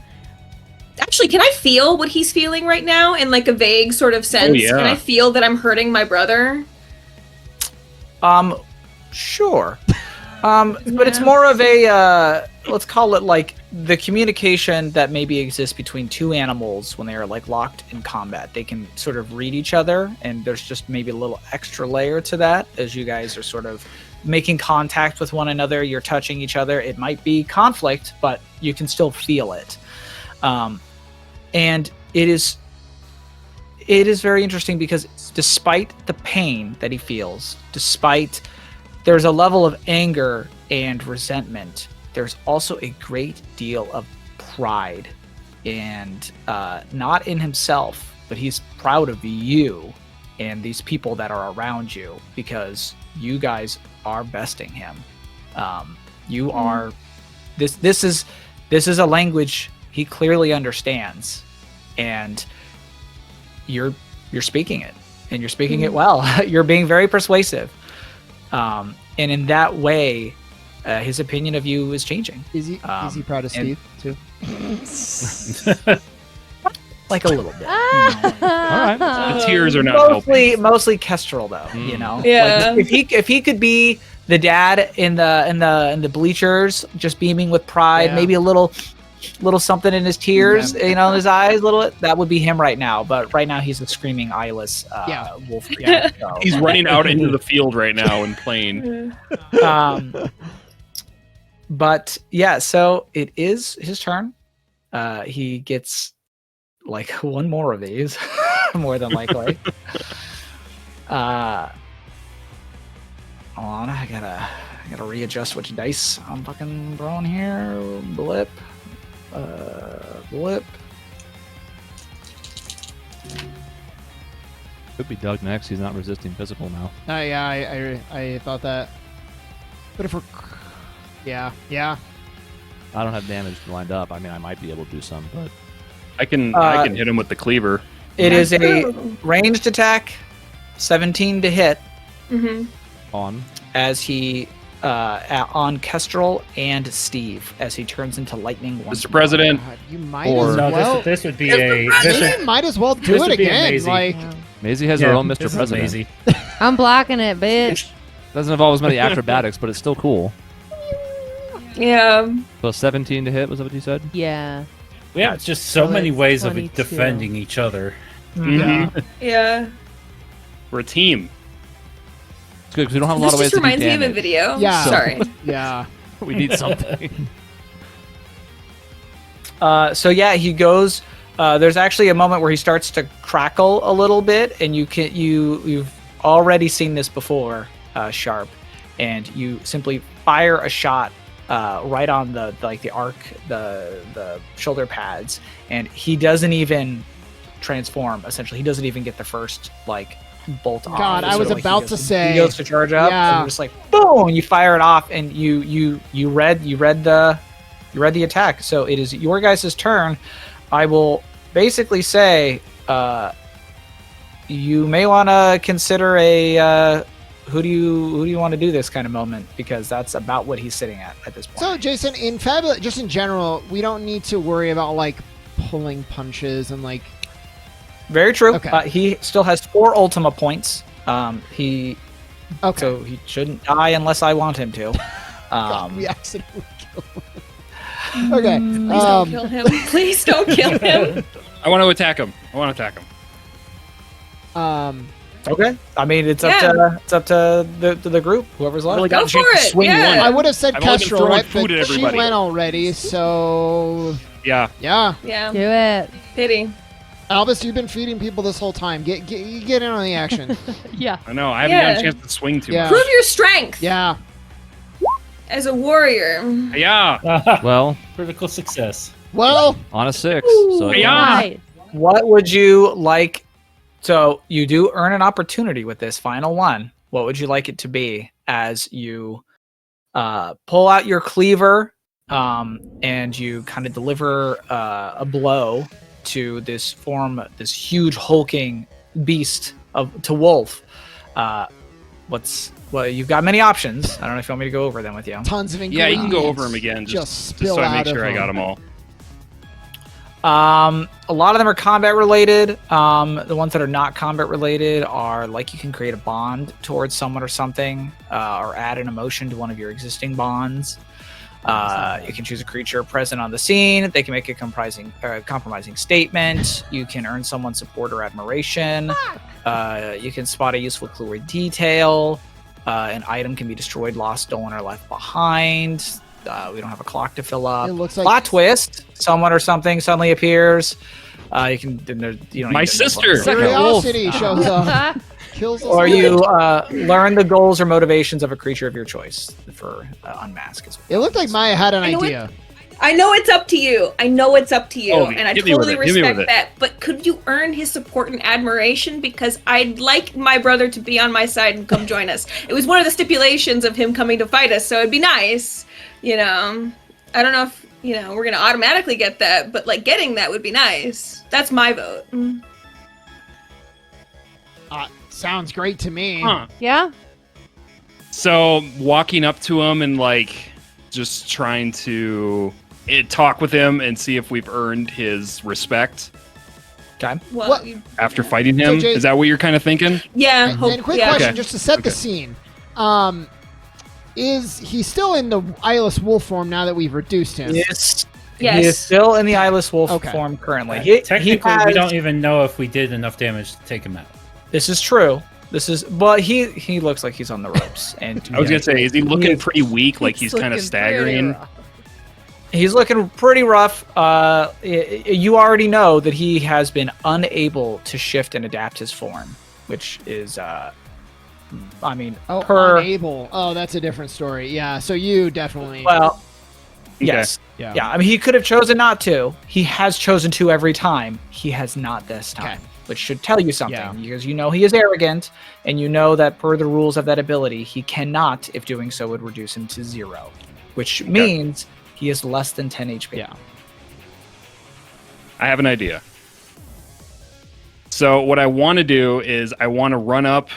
Actually, can I feel what he's feeling right now in like a vague sort of sense? yeah. Can I feel that I'm hurting my brother? Sure. But it's more of a, let's call it like the communication that maybe exists between two animals when they are like locked in combat. They can sort of read each other, and there's just maybe a little extra layer to that as you guys are sort of making contact with one another. You're touching each other. It might be conflict, but you can still feel it. And it is very interesting because despite the pain that he feels, despite there's a level of anger and resentment, there's also a great deal of pride, and not in himself, but he's proud of you and these people that are around you because you guys are besting him. You are this is a language he clearly understands, and you're speaking it, and you're speaking it well. You're being very persuasive, and in that way, his opinion of you is changing. Is he proud of Steve too? Like a little bit. All right. The tears are not helping. Mostly Kestrel though. You know. Yeah. Like, if he could be the dad in the bleachers, just beaming with pride, Yeah. maybe a little something in his tears, in his eyes, that would be him right now. But right now he's a screaming eyeless wolf. Yeah, so. He's running out into the field right now and playing. But yeah, so it is his turn. He gets like one more of these, more than likely. Hold on, I gotta readjust which dice I'm fucking throwing here. Blip. Blip. Could be Doug next. He's not resisting physical now. I thought that. But if we're, yeah. I don't have damage lined up. I mean, I might be able to do some, but I can hit him with the cleaver. It is a ranged attack, 17 to hit, on. as he on Kestrel and Steve as he turns into lightning once Mr. President. God, you might Or- as No, well. this would be you might as well do this it would be again. amazing. Like, Maisie has her own Mr. President. Amazing. I'm blocking it, bitch. Doesn't involve as many acrobatics, but it's still cool. Yeah. So 17 to hit, was that what you said? Yeah. We have just so So many it's ways of 22. defending each other. Mhm. Yeah. We're a team. It's good because we don't have a This lot of ways just to do reminds me of a damage. video. Yeah. Sorry. yeah. We need something. So yeah, he goes. There's actually a moment where he starts to crackle a little bit, and you've already seen this before, Sharp, and you simply fire a shot right on the arc, the shoulder pads, and he doesn't even transform. Essentially, he doesn't even get the first bolt off. God, I It's was sort of about he to goes- say- he goes to charge up, Yeah. and just like boom, you fire it off, and you read the attack. So it is your guys' turn. I will basically say you may want to consider who do you want to do this kind of moment? Because that's about what he's sitting at this point. So, Jason, in Fabula, just in general, we don't need to worry about like pulling punches and like. Very true. Okay. He still has 4 Ultima points. So he shouldn't die unless I want him to. God, we accidentally killed him. Okay. Please don't kill him. Please don't kill him. I want to attack him. Okay. I mean, it's up to the group, whoever's left. Really Go got a chance for to it, swing yeah. one. I would have said I've only been Kestrel, throwing right? food But at she everybody. went already, so Yeah. yeah. Yeah. Do it. Pity. Albus, you've been feeding people this whole time. Get in on the action. Yeah. I know. I haven't Yeah. got a chance to swing too Yeah. much. Prove your strength Yeah. as a warrior. Yeah. Well, Critical success. Well, on a 6. So Yeah. Nice. What would you like? So you do earn an opportunity with this final one. What would you like it to be as you pull out your cleaver and you kind of deliver a blow to this huge hulking beast to Wolf? You've got many options. I don't know if you want me to go over them with you. tons of Yeah, ingredients. you can go over them again. Just Just spill so I out make of sure I got them. them all. A lot of them are combat related. The ones that are not combat related are like you can create a bond towards someone or something, or add an emotion to one of your existing bonds. You can choose a creature present on the scene. They can make a compromising statement. You can earn someone's support or admiration. You can spot a useful clue or detail. An item can be destroyed, lost, stolen, or left behind. We don't have a clock to fill up. It looks like Plot twist: someone or something suddenly appears. You can. You don't My need to know sister! what- curiosity shows up. Kills us Or all. you learn the goals or motivations of a creature of your choice for Unmask as well. It looked like Maya had an I know idea. I know it's up to you. Oh, and I hit me with totally it, hit me with respect it. that. But could you earn his support and admiration? Because I'd like my brother to be on my side and come join us. It was one of the stipulations of him coming to fight us, so it'd be nice. I don't know if we're gonna automatically get that, but like getting that would be nice. That's my vote. Sounds great to me. Huh. Yeah. So walking up to him and like just trying to talk with him and see if we've earned his respect Okay. Well, What- after fighting him. Jay- Is that what you're kind of thinking? yeah. And quick yeah. question, Okay. just to set the Okay. scene. Is he still in the eyeless wolf form now that we've reduced him? Yes. Yes. He is still in the eyeless wolf Okay. form currently. Technically, has- we don't even know if we did enough damage to take him out. This is true. But he looks like he's on the ropes, and I was gonna say, is he looking pretty weak? Like he's kind of looking staggering. pretty rough. he's looking pretty rough. You already know that he has been unable to shift and adapt his form, which is, Unable. Oh, that's a different story. Yeah, so you definitely. well, Okay. yes, yeah. yeah. I mean, he could have chosen not to. He has chosen to every time. He has not this time. Okay. Which should tell you something, Yeah. because you know he is arrogant, and you know that per the rules of that ability, he cannot, if doing so, would reduce him to 0, which means he is less than 10 HP. Yeah. I have an idea. So what I want to do is I want to run up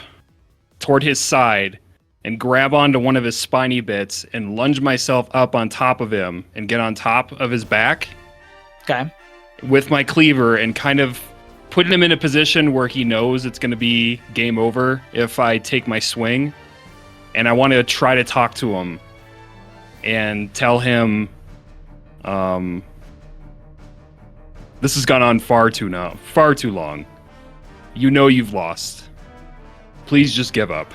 toward his side and grab onto one of his spiny bits and lunge myself up on top of him and get on top of his back Okay. with my cleaver and kind of put him in a position where he knows it's going to be game over if I take my swing. And I want to try to talk to him and tell him, this has gone on far too long. You know you've lost. Please just give up.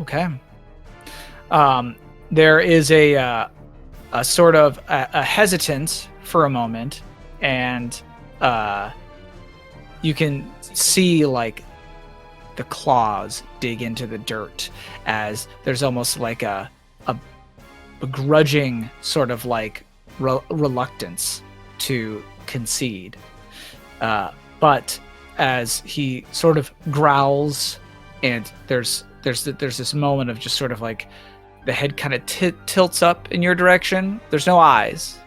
Okay. There is a sort of a hesitance for a moment, and you can see like the claws dig into the dirt as there's almost like a begrudging sort of like reluctance to concede. But as he sort of growls, and there's this moment of just sort of like the head kind of tilts up in your direction. There's no eyes,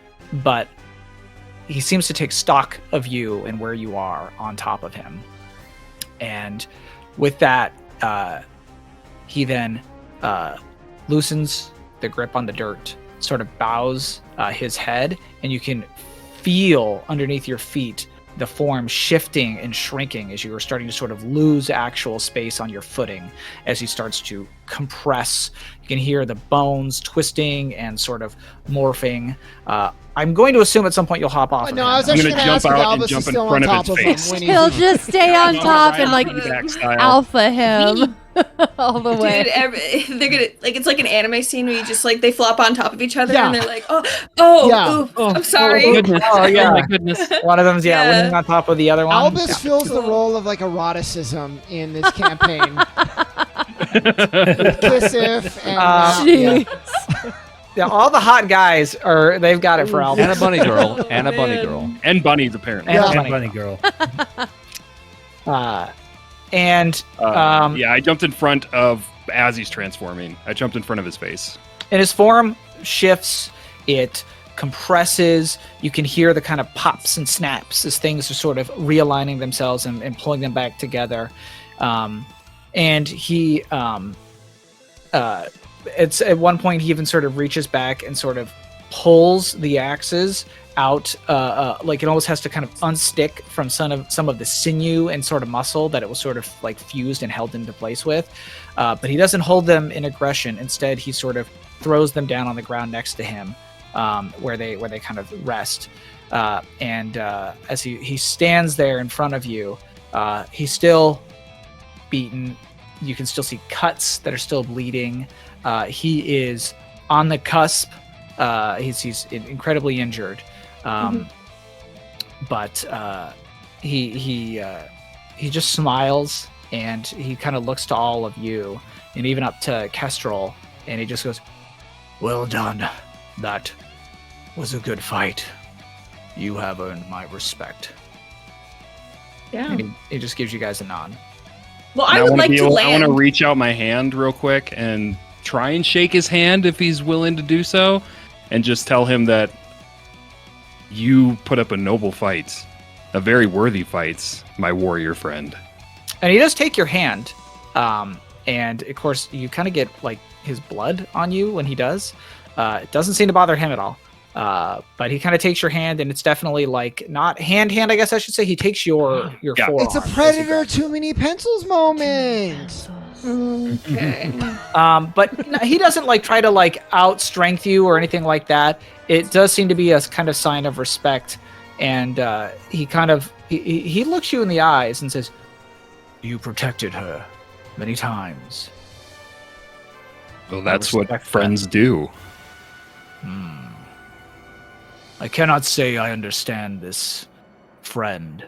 but he seems to take stock of you and where you are on top of him. And with that, he then loosens the grip on the dirt, sort of bows his head, and you can feel underneath your feet the form shifting and shrinking as you are starting to sort of lose actual space on your footing as he starts to compress. You can hear the bones twisting and sort of morphing. I'm going to assume at some point you'll hop off. No, of him. I was I'm actually gonna going to ask jump if out and Albus is jump in still on front of top its of him face. when He'll he's... just stay on top and like Piggyback style. alpha him all the way. Dude, they're gonna like it's like an anime scene where you just like they flop on top of each other Yeah. and they're like, Yeah. I'm sorry. Goodness. Oh, yeah. Oh my goodness. One of them's Yeah. living on top of the other one. Albus Yeah. fills the role of like eroticism in this campaign. With Kissif and Jeez. Yeah, all the hot guys they've got it for Albus. And a bunny girl. And a bunny girl. And bunnies, apparently. And Yeah. a And bunny girl. Yeah, I jumped in front of as he's transforming. I jumped in front of his face. And his form shifts, it compresses. You can hear the kind of pops and snaps as things are sort of realigning themselves and pulling them back together. And he, it's at one point he even sort of reaches back and sort of pulls the axes out, like it almost has to kind of unstick from some of the sinew and sort of muscle that it was sort of like fused and held into place with. But he doesn't hold them in aggression. Instead, he sort of throws them down on the ground next to him, where they kind of rest. And as he stands there in front of you, he's still beaten. You can still see cuts that are still bleeding. He is on the cusp. He's incredibly injured. But he just smiles and he kind of looks to all of you and even up to Kestrel, and he just goes, "Well done. That was a good fight. You have earned my respect." Yeah. And he just gives you guys a nod. Well, And I would wanna like be to able- I want to land. reach out my hand real quick and try and shake his hand if he's willing to do so, and just tell him that you put up a noble fight, a very worthy fight, my warrior friend. And he does take your hand, and of course you kind of get like his blood on you when he does. It doesn't seem to bother him at all, but he kind of takes your hand, and it's definitely like not hand, I guess I should say. He takes your Yeah. forearm. it's a Predator too many pencils moment. Okay. But no, he doesn't like try to like outstrength you or anything like that. It does seem to be a kind of sign of respect, and he kind of he looks you in the eyes and says, "You protected her many times." Well, that's what respect friends do. I cannot say I understand this, friend,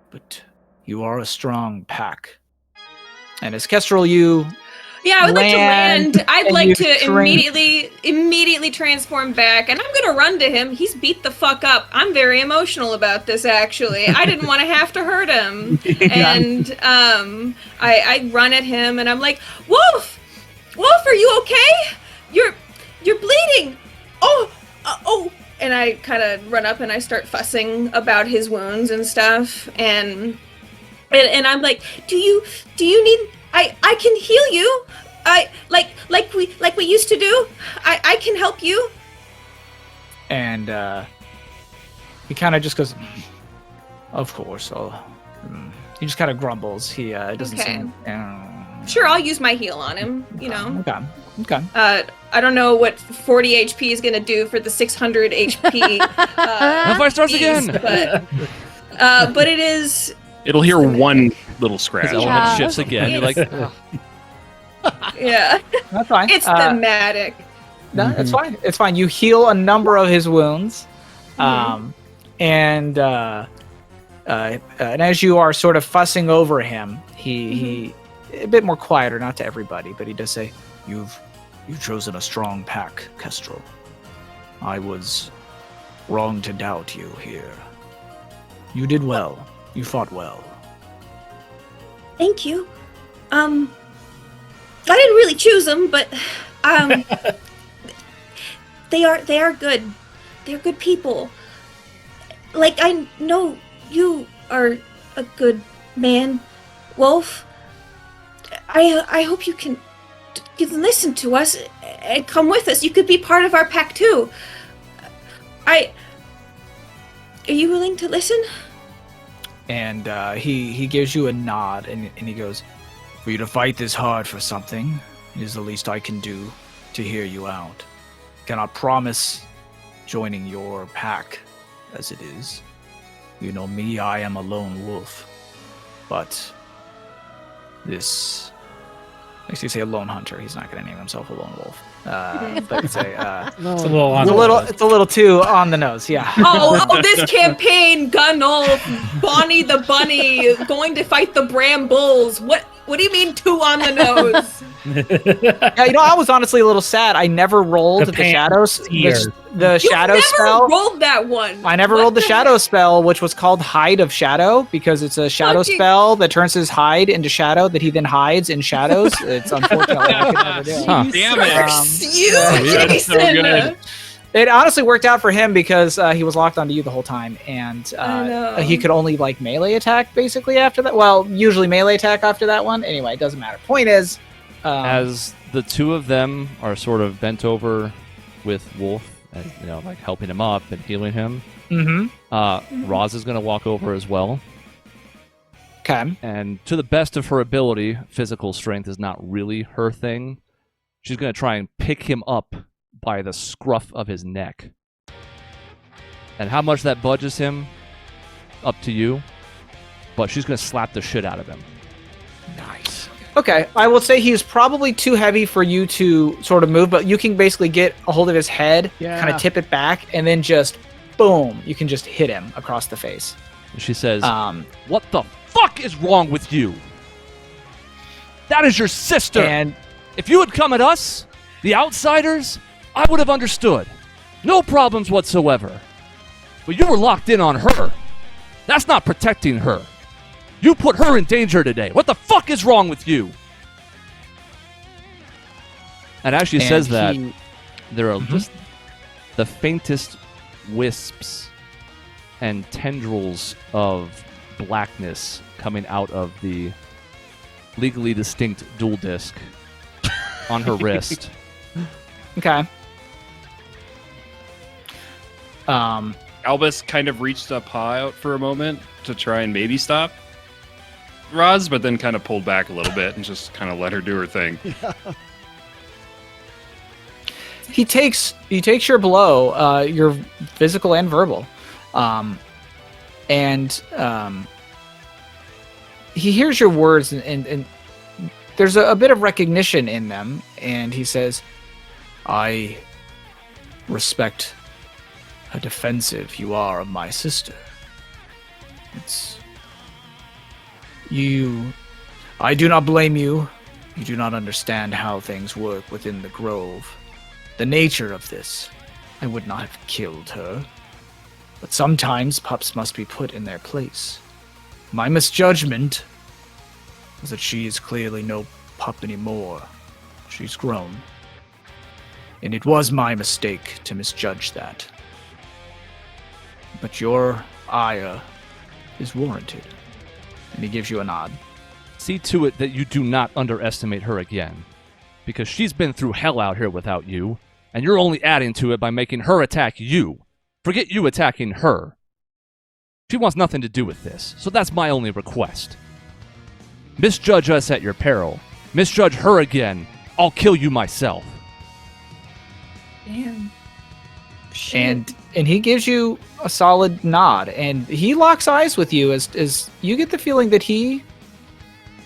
but you are a strong pack. And as Kestrel, you Yeah, I would like to land, land. I'd and like you to shrink. immediately transform back, and I'm gonna run to him. He's beat the fuck up. I'm very emotional about this, actually. I didn't want to have to hurt him, and I run at him, and I'm like, Wolf, are you okay? You're bleeding. Oh. And I kind of run up and I start fussing about his wounds and stuff, and I'm like, do you need? I can heal you. I like we used to do. I can help you. and he kind of just goes, "Of course." He just kind of grumbles. He doesn't Okay. seem. Sure, I'll use my heal on him. You know. Okay. I don't know what 40 HP is gonna do for the 600 HP. Now 5 stars beast, again. But it is. It'll hear one little His scratch. element Yeah. shifts again. You're like, "Oh, Yeah, That's fine. it's thematic. No, that's fine. It's fine. You heal a number of his wounds, and as you are sort of fussing over him, he a bit more quieter, not to everybody, but he does say, "You've chosen a strong pack, Kestrel. I was wrong to doubt you here. You did well. You fought well." Thank you. I didn't really choose them, but they are good. They're good people. Like, I know you are a good man, Wolf, I hope you can listen to us and come with us. You could be part of our pack too. Are you willing to listen? And he gives you a nod, and he goes, "For you to fight this hard for something is the least I can do to hear you out. Cannot promise joining your pack as it is. You know me, I am a lone wolf. But this makes you say a lone hunter. He's not going to name himself a lone wolf. But it's a It's a little on it's a little too on the nose, yeah. Oh, this campaign, Gunnulf, Bonnie the Bunny, going to fight the Brambles. What do you mean too on the nose? Yeah, I was honestly a little sad. I never rolled the shadows. The shadow spell. You never rolled that one. I never rolled the shadow spell, which was called Hide of Shadow, because it's a shadow spell that turns his hide into shadow that he then hides in shadows. It's unfortunate. I could never do it. Huh. Damn it! You, so good. It honestly worked out for him because he was locked onto you the whole time, and he could only melee attack basically after that. Well, usually melee attack after that one. Anyway, it doesn't matter. Point is, as the two of them are sort of bent over with Wolf, and, helping him up and healing him, Roz is going to walk over as well. Okay. And to the best of her ability, physical strength is not really her thing. She's going to try and pick him up by the scruff of his neck. And how much that budges him, up to you. But she's going to slap the shit out of him. Nice. Okay, I will say he's probably too heavy for you to sort of move, but you can basically get a hold of his head, kind of tip it back, and then just, boom, you can just hit him across the face. She says, what the fuck is wrong with you? That is your sister! And if you had come at us, the outsiders, I would have understood. No problems whatsoever. But you were locked in on her. That's not protecting her. You put her in danger today. What the fuck is wrong with you? And as she says that, there are just the faintest wisps and tendrils of blackness coming out of the legally distinct dual disc on her wrist. Okay. Albus kind of reached up high out for a moment to try and maybe stop Roz, but then kind of pulled back a little bit and just kind of let her do her thing. He takes your blow, your physical and verbal, and he hears your words, and there's a bit of recognition in them, and he says, "I respect how defensive you are of my sister. It's you. I do not blame you. You do not understand how things work within the Grove. The nature of this, I would not have killed her. But sometimes pups must be put in their place. My misjudgment was that she is clearly no pup anymore. She's grown. And it was my mistake to misjudge that. But your ire is warranted." And he gives you a nod. See to it that you do not underestimate her again. Because she's been through hell out here without you, and you're only adding to it by making her attack you. Forget you attacking her. She wants nothing to do with this, so that's my only request. Misjudge us at your peril. Misjudge her again. I'll kill you myself. Damn. And he gives you a solid nod, and he locks eyes with you as you get the feeling that he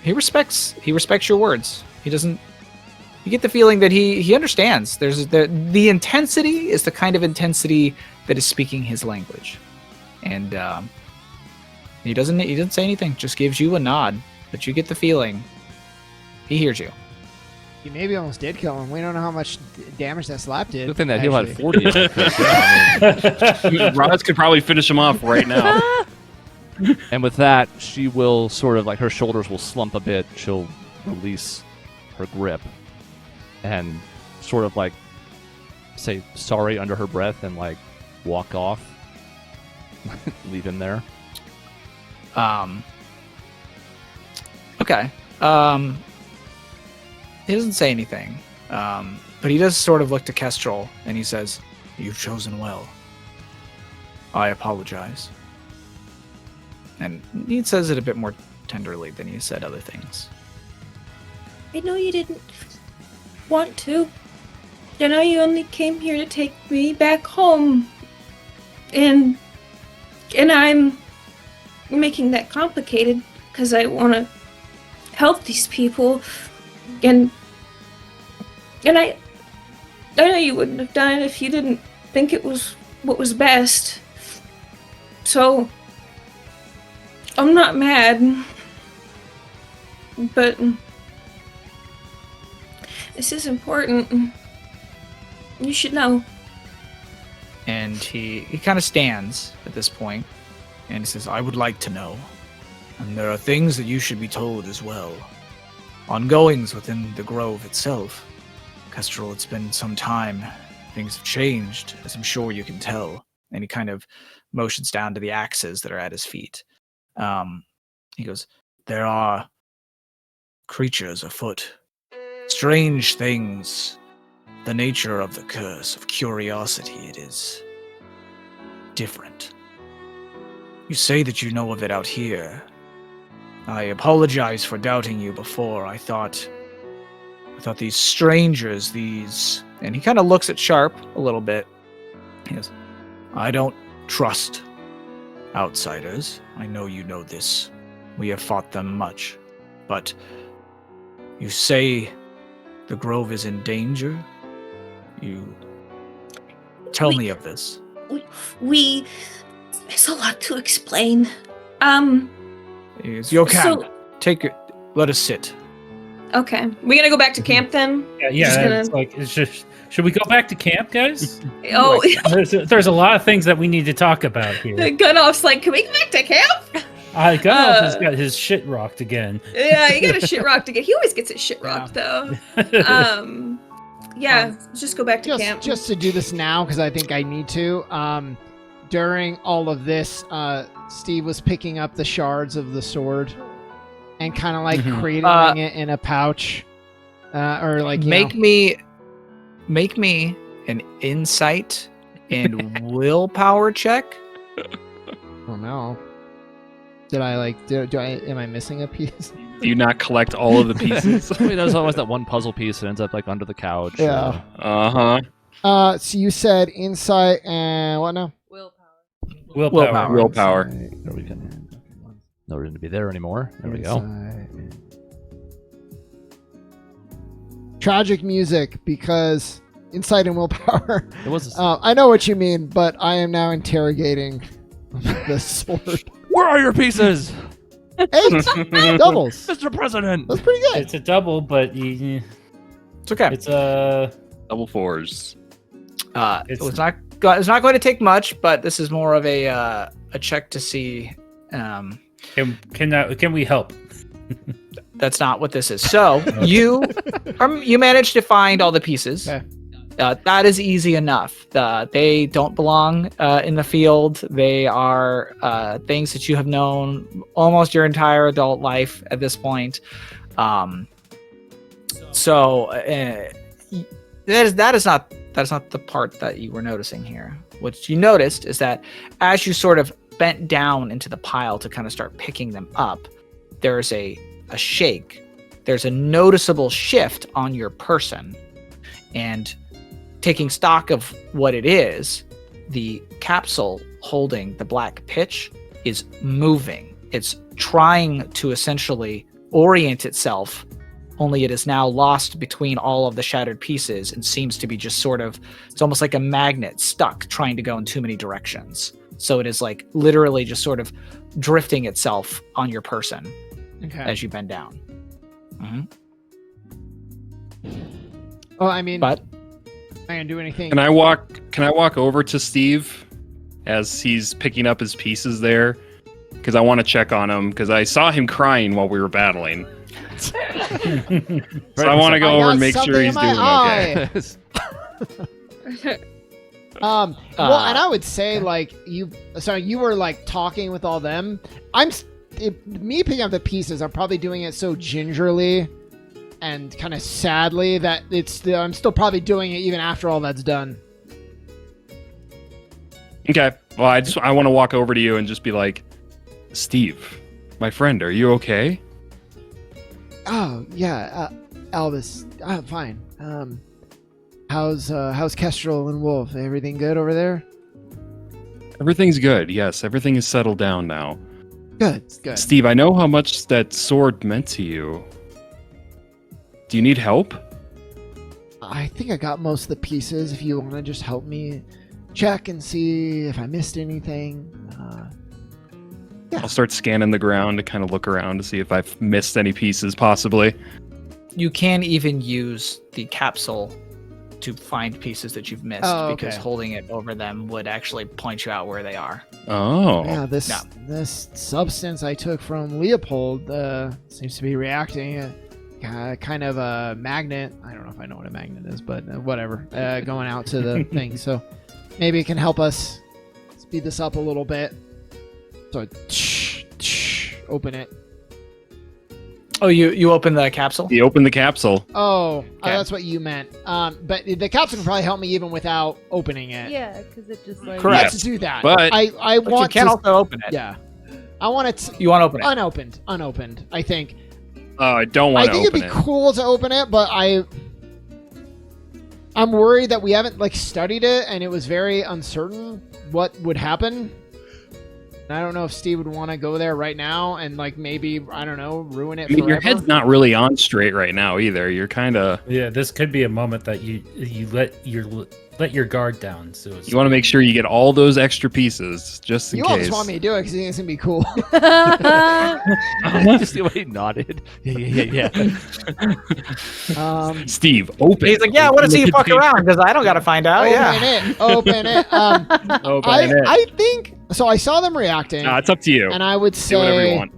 respects your words. He doesn't. You get the feeling that he understands. There's the intensity is the kind of intensity that is speaking his language, and he doesn't say anything. Just gives you a nod, but you get the feeling he hears you. You maybe almost did kill him. We don't know how much damage that slap did. Good thing that heal had actually. 40. Roz could probably finish him off right now. And with that, she will sort of her shoulders will slump a bit. She'll release her grip and sort of say sorry under her breath and walk off. Leave him there. Okay. He doesn't say anything, but he does sort of look to Kestrel, and he says, "You've chosen well. I apologize." And he says it a bit more tenderly than he said other things. I know you didn't want to. I know you only came here to take me back home. And I'm making that complicated because I want to help these people. And I know you wouldn't have done it if you didn't think it was what was best. So I'm not mad. But this is important. You should know. And he kind of stands at this point, and he says, "I would like to know. And there are things that you should be told as well. Ongoings within the grove itself. Kestrel, it's been some time. Things have changed, as I'm sure you can tell." And he kind of motions down to the axes that are at his feet. He goes, "There are creatures afoot. Strange things. The nature of the curse of curiosity, it is different. You say that you know of it out here. I apologize for doubting you before. I thought these strangers, these..." And he kind of looks at Sharp a little bit. He goes, "I don't trust outsiders. I know you know this. We have fought them much. But you say the grove is in danger? You tell me of this." There's a lot to explain. He goes, "You can. So- Let us sit." Okay. We gonna go back to camp then? Just gonna- It's like it's just. Should we go back to camp, guys? Oh, There's a lot of things that we need to talk about here. Gunoff's like, can we go back to camp? Gunoff has got his shit rocked again. Yeah, he got a shit rocked again. He always gets his shit rocked though. Yeah, let's just go back to camp. Just to do this now, because I think I need to. During all of this, Steve was picking up the shards of the sword and kind of like cradling it in a pouch, or like make me an insight and willpower check. Oh no! Did I like? Do I? Am I missing a piece? Do you not collect all of the pieces? I mean, there's always that one puzzle piece that ends up like under the couch. Yeah. So you said insight and what now? Willpower. There we go. No reason to be there anymore. There we go. Tragic music, because insight and willpower. It was. I know what you mean, but I am now interrogating the sword. Where are your pieces, 8 doubles. Mr. President? That's pretty good. It's a double, but It's okay. it's a. Double fours. It's not going to take much, but this is more of a check to see. Can we help? That's not what this is. So you managed to find all the pieces. Okay. That is easy enough. They don't belong in the field. They are things that you have known almost your entire adult life at this point. So that is not the part that you were noticing here. What you noticed is that as you sort of bent down into the pile to kind of start picking them up, there's a shake. There's a noticeable shift on your person. And taking stock of what it is, the capsule holding the black pitch is moving. It's trying to essentially orient itself, only it is now lost between all of the shattered pieces and seems to be just sort of, it's almost like a magnet stuck trying to go in too many directions. So it is like literally just sort of drifting itself on your person as you bend down. Well, I mean, but I can do anything. Can I walk over to Steve as he's picking up his pieces there? Because I want to check on him, because I saw him crying while we were battling. So I want to go over and make sure he's doing okay. Well, and I would say like you were like talking with all them. me picking up the pieces, I'm probably doing it so gingerly and kind of sadly that I'm still probably doing it even after all that's done. Okay. Well, I want to walk over to you and just be like, Steve, my friend, are you okay? Oh yeah, Elvis, I'm fine. How's Kestrel and Wolf? Everything good over there? Everything's good. Yes, everything is settled down now. Good. Steve, I know how much that sword meant to you. Do you need help? I think I got most of the pieces. If you want to just help me check and see if I missed anything. Yeah. I'll start scanning the ground to kind of look around to see if I've missed any pieces, possibly. You can even use the capsule to find pieces that you've missed, because holding it over them would actually point you out where they are. Oh. Yeah, this substance I took from Leopold seems to be reacting. Kind of a magnet. I don't know if I know what a magnet is, but whatever. Going out to the thing. So maybe it can help us speed this up a little bit. So open it. Oh, you open the capsule? You open the capsule. Oh, that's what you meant. But the capsule can probably help me even without opening it. Yeah, because it just like... Correct. Let's do that. But I But want you can to... also open it. Yeah. I want it You want to open it? unopened, I think. I don't want I to think open it'd be cool to open it, but I'm worried that we haven't studied it, and it was very uncertain what would happen. And I don't know if Steve would want to go there right now and maybe, I don't know, ruin it forever. Your head's not really on straight right now either. You're kind of... Yeah, this could be a moment that you let your guard down. So You want to make sure you get all those extra pieces, just in You case. all just want me to do it because you think it's going to be cool. Just the way he nodded. Yeah. Steve, open. He's like, yeah, I want to see you fuck around because I don't got to find out. Open it. I think... So I saw them reacting. It's up to you. And I would Do whatever you say want.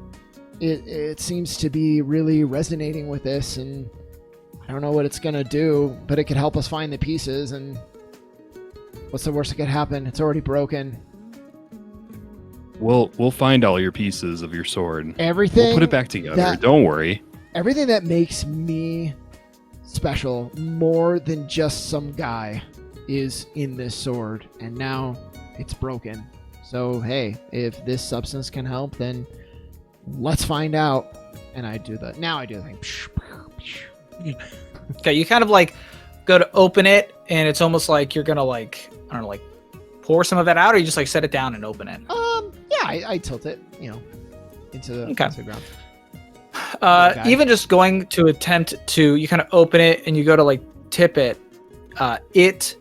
it seems to be really resonating with this, and I don't know what it's going to do, but it could help us find the pieces, and what's the worst that could happen? It's already broken. We'll find all your pieces of your sword. Everything. We'll put it back together. Don't worry. Everything that makes me special, more than just some guy, is in this sword, and now it's broken. So, hey, if this substance can help, then let's find out. And I do the thing. Okay, you kind of go to open it, and it's almost like you're gonna I don't know, pour some of it out, or you just set it down and open it. Yeah, I tilt it, into the ground. Even just going to attempt to, you kind of open it and you go to tip it, it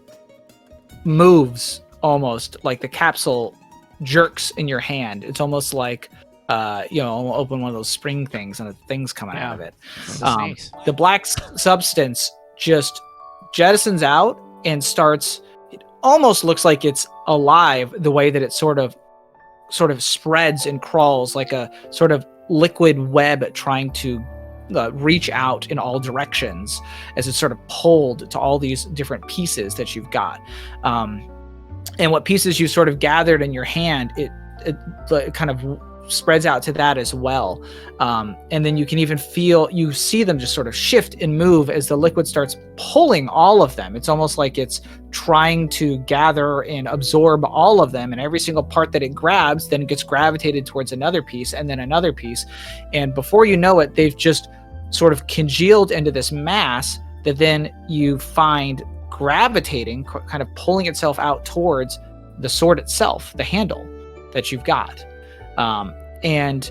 moves almost like the capsule jerks in your hand. It's almost like open one of those spring things and the things coming out of it. The black substance just jettisons out and starts. It almost looks like it's alive, the way that it sort of spreads and crawls like a sort of liquid web trying to reach out in all directions as it's sort of pulled to all these different pieces that you've got. And what pieces you sort of gathered in your hand, it kind of spreads out to that as well. And then you can even you see them just sort of shift and move as the liquid starts pulling all of them. It's almost like it's trying to gather and absorb all of them, and every single part that it grabs then gets gravitated towards another piece and then another piece. And before you know it, they've just sort of congealed into this mass that then you find gravitating, kind of pulling itself out towards the sword itself, the handle that you've got. And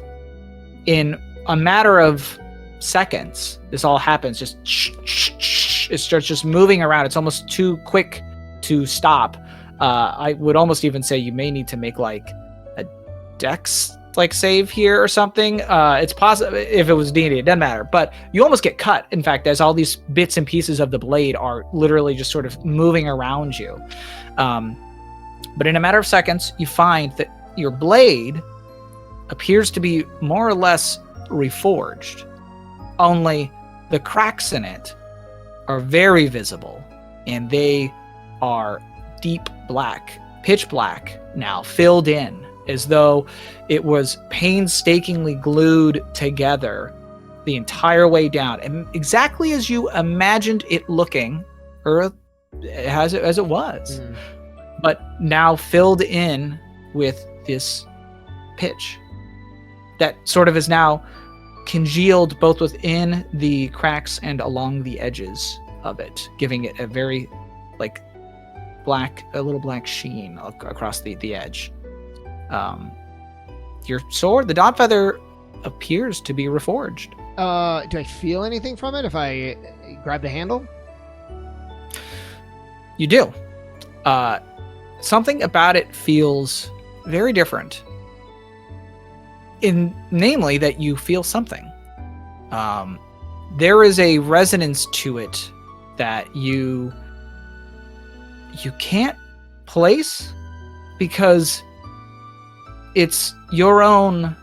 in a matter of seconds, this all happens. Just it starts just moving around. It's almost too quick to stop. I would almost even say you may need to make a dex save here or something. It's possible if it was D&D, it doesn't matter, but you almost get cut, in fact, as all these bits and pieces of the blade are literally just sort of moving around you. But in a matter of seconds, you find that your blade appears to be more or less reforged, only the cracks in it are very visible, and they are deep black, pitch black now, filled in as though it was painstakingly glued together the entire way down, and exactly as you imagined it looking, or as it was, but now filled in with this pitch that sort of is now congealed both within the cracks and along the edges of it, giving it a very a little black sheen across the edge. Your sword, the Dawn Feather, appears to be reforged. Do I feel anything from it if I grab the handle? You do. Something about it feels very different. Namely that you feel something. There is a resonance to it that you can't place, because it's your own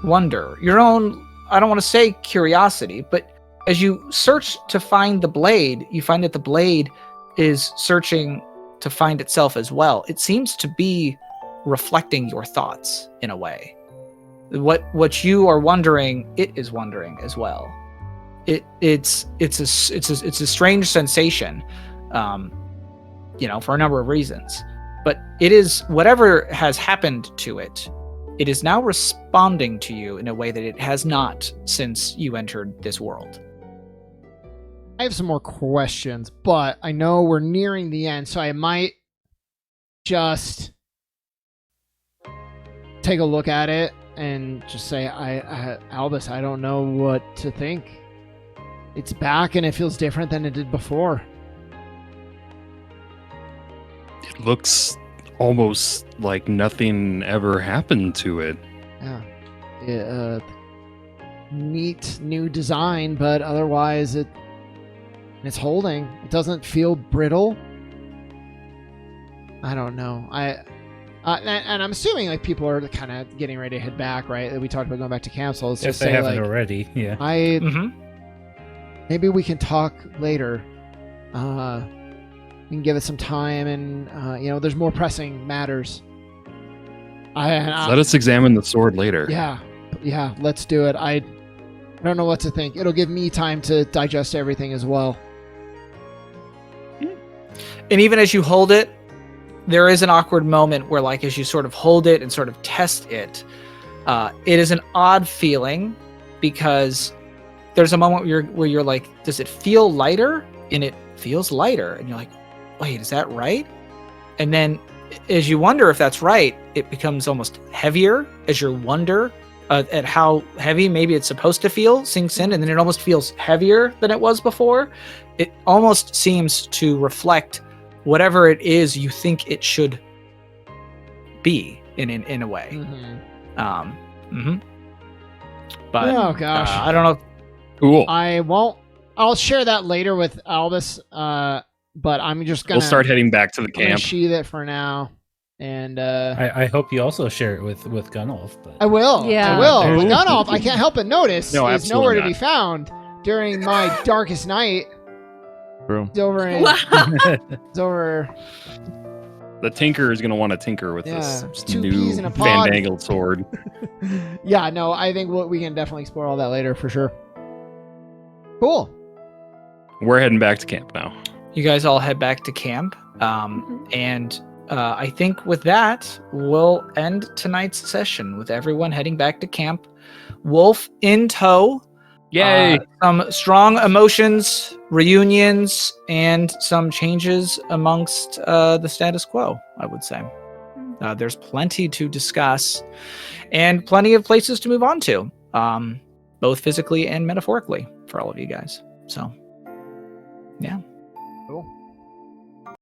wonder, your own, I don't want to say curiosity, but as you search to find the blade, you find that the blade is searching to find itself as well. It seems to be reflecting your thoughts in a way. What you are wondering, it is wondering as well. It's a strange sensation, for a number of reasons. But it is, whatever has happened to it, it is now responding to you in a way that it has not since you entered this world. I have some more questions, but I know we're nearing the end, so I might just take a look at it and just say, Albus, I don't know what to think. It's back and it feels different than it did before. It looks almost like nothing ever happened to it. Yeah. Neat new design, but otherwise it's holding. It doesn't feel brittle. I don't know. And I'm assuming like people are kind of getting ready to head back, right? We talked about going back to camp, so let's If just they say haven't like, already, yeah. Maybe we can talk later. We can give it some time, and there's more pressing matters. Let us examine the sword later. Yeah, let's do it. I don't know what to think. It'll give me time to digest everything as well. And even as you hold it, there is an awkward moment where, like, as you sort of hold it and sort of test it, it is an odd feeling, because there's a moment where you're like, does it feel lighter? And it feels lighter. And you're like, wait, is that right? And then as you wonder if that's right, it becomes almost heavier as your wonder at how heavy maybe it's supposed to feel sinks in, and then it almost feels heavier than it was before. It almost seems to reflect whatever it is you think it should be in a way. But oh gosh, I don't know. Cool. I'll share that later with Albus. But I'm just gonna. We'll start heading back to the I'm gonna camp. sheath it for now, and I hope you also share it with Gunnulf. But I will. Yeah. I will. But Gunnulf, I can't help but notice, No, is absolutely nowhere to not. be found during my darkest night. True. It's over in. Wow. It's over. The tinker is going to want to tinker with Yeah, this two new peas in a pod. fandangled sword. Yeah, no, I think we can definitely explore all that later for sure. Cool. We're heading back to camp now. You guys all head back to camp. And I think with that, we'll end tonight's session with everyone heading back to camp. Wolf in tow. Yay! Some strong emotions, reunions, and some changes amongst the status quo, I would say. There's plenty to discuss and plenty of places to move on to, both physically and metaphorically for all of you guys. So, yeah. Cool.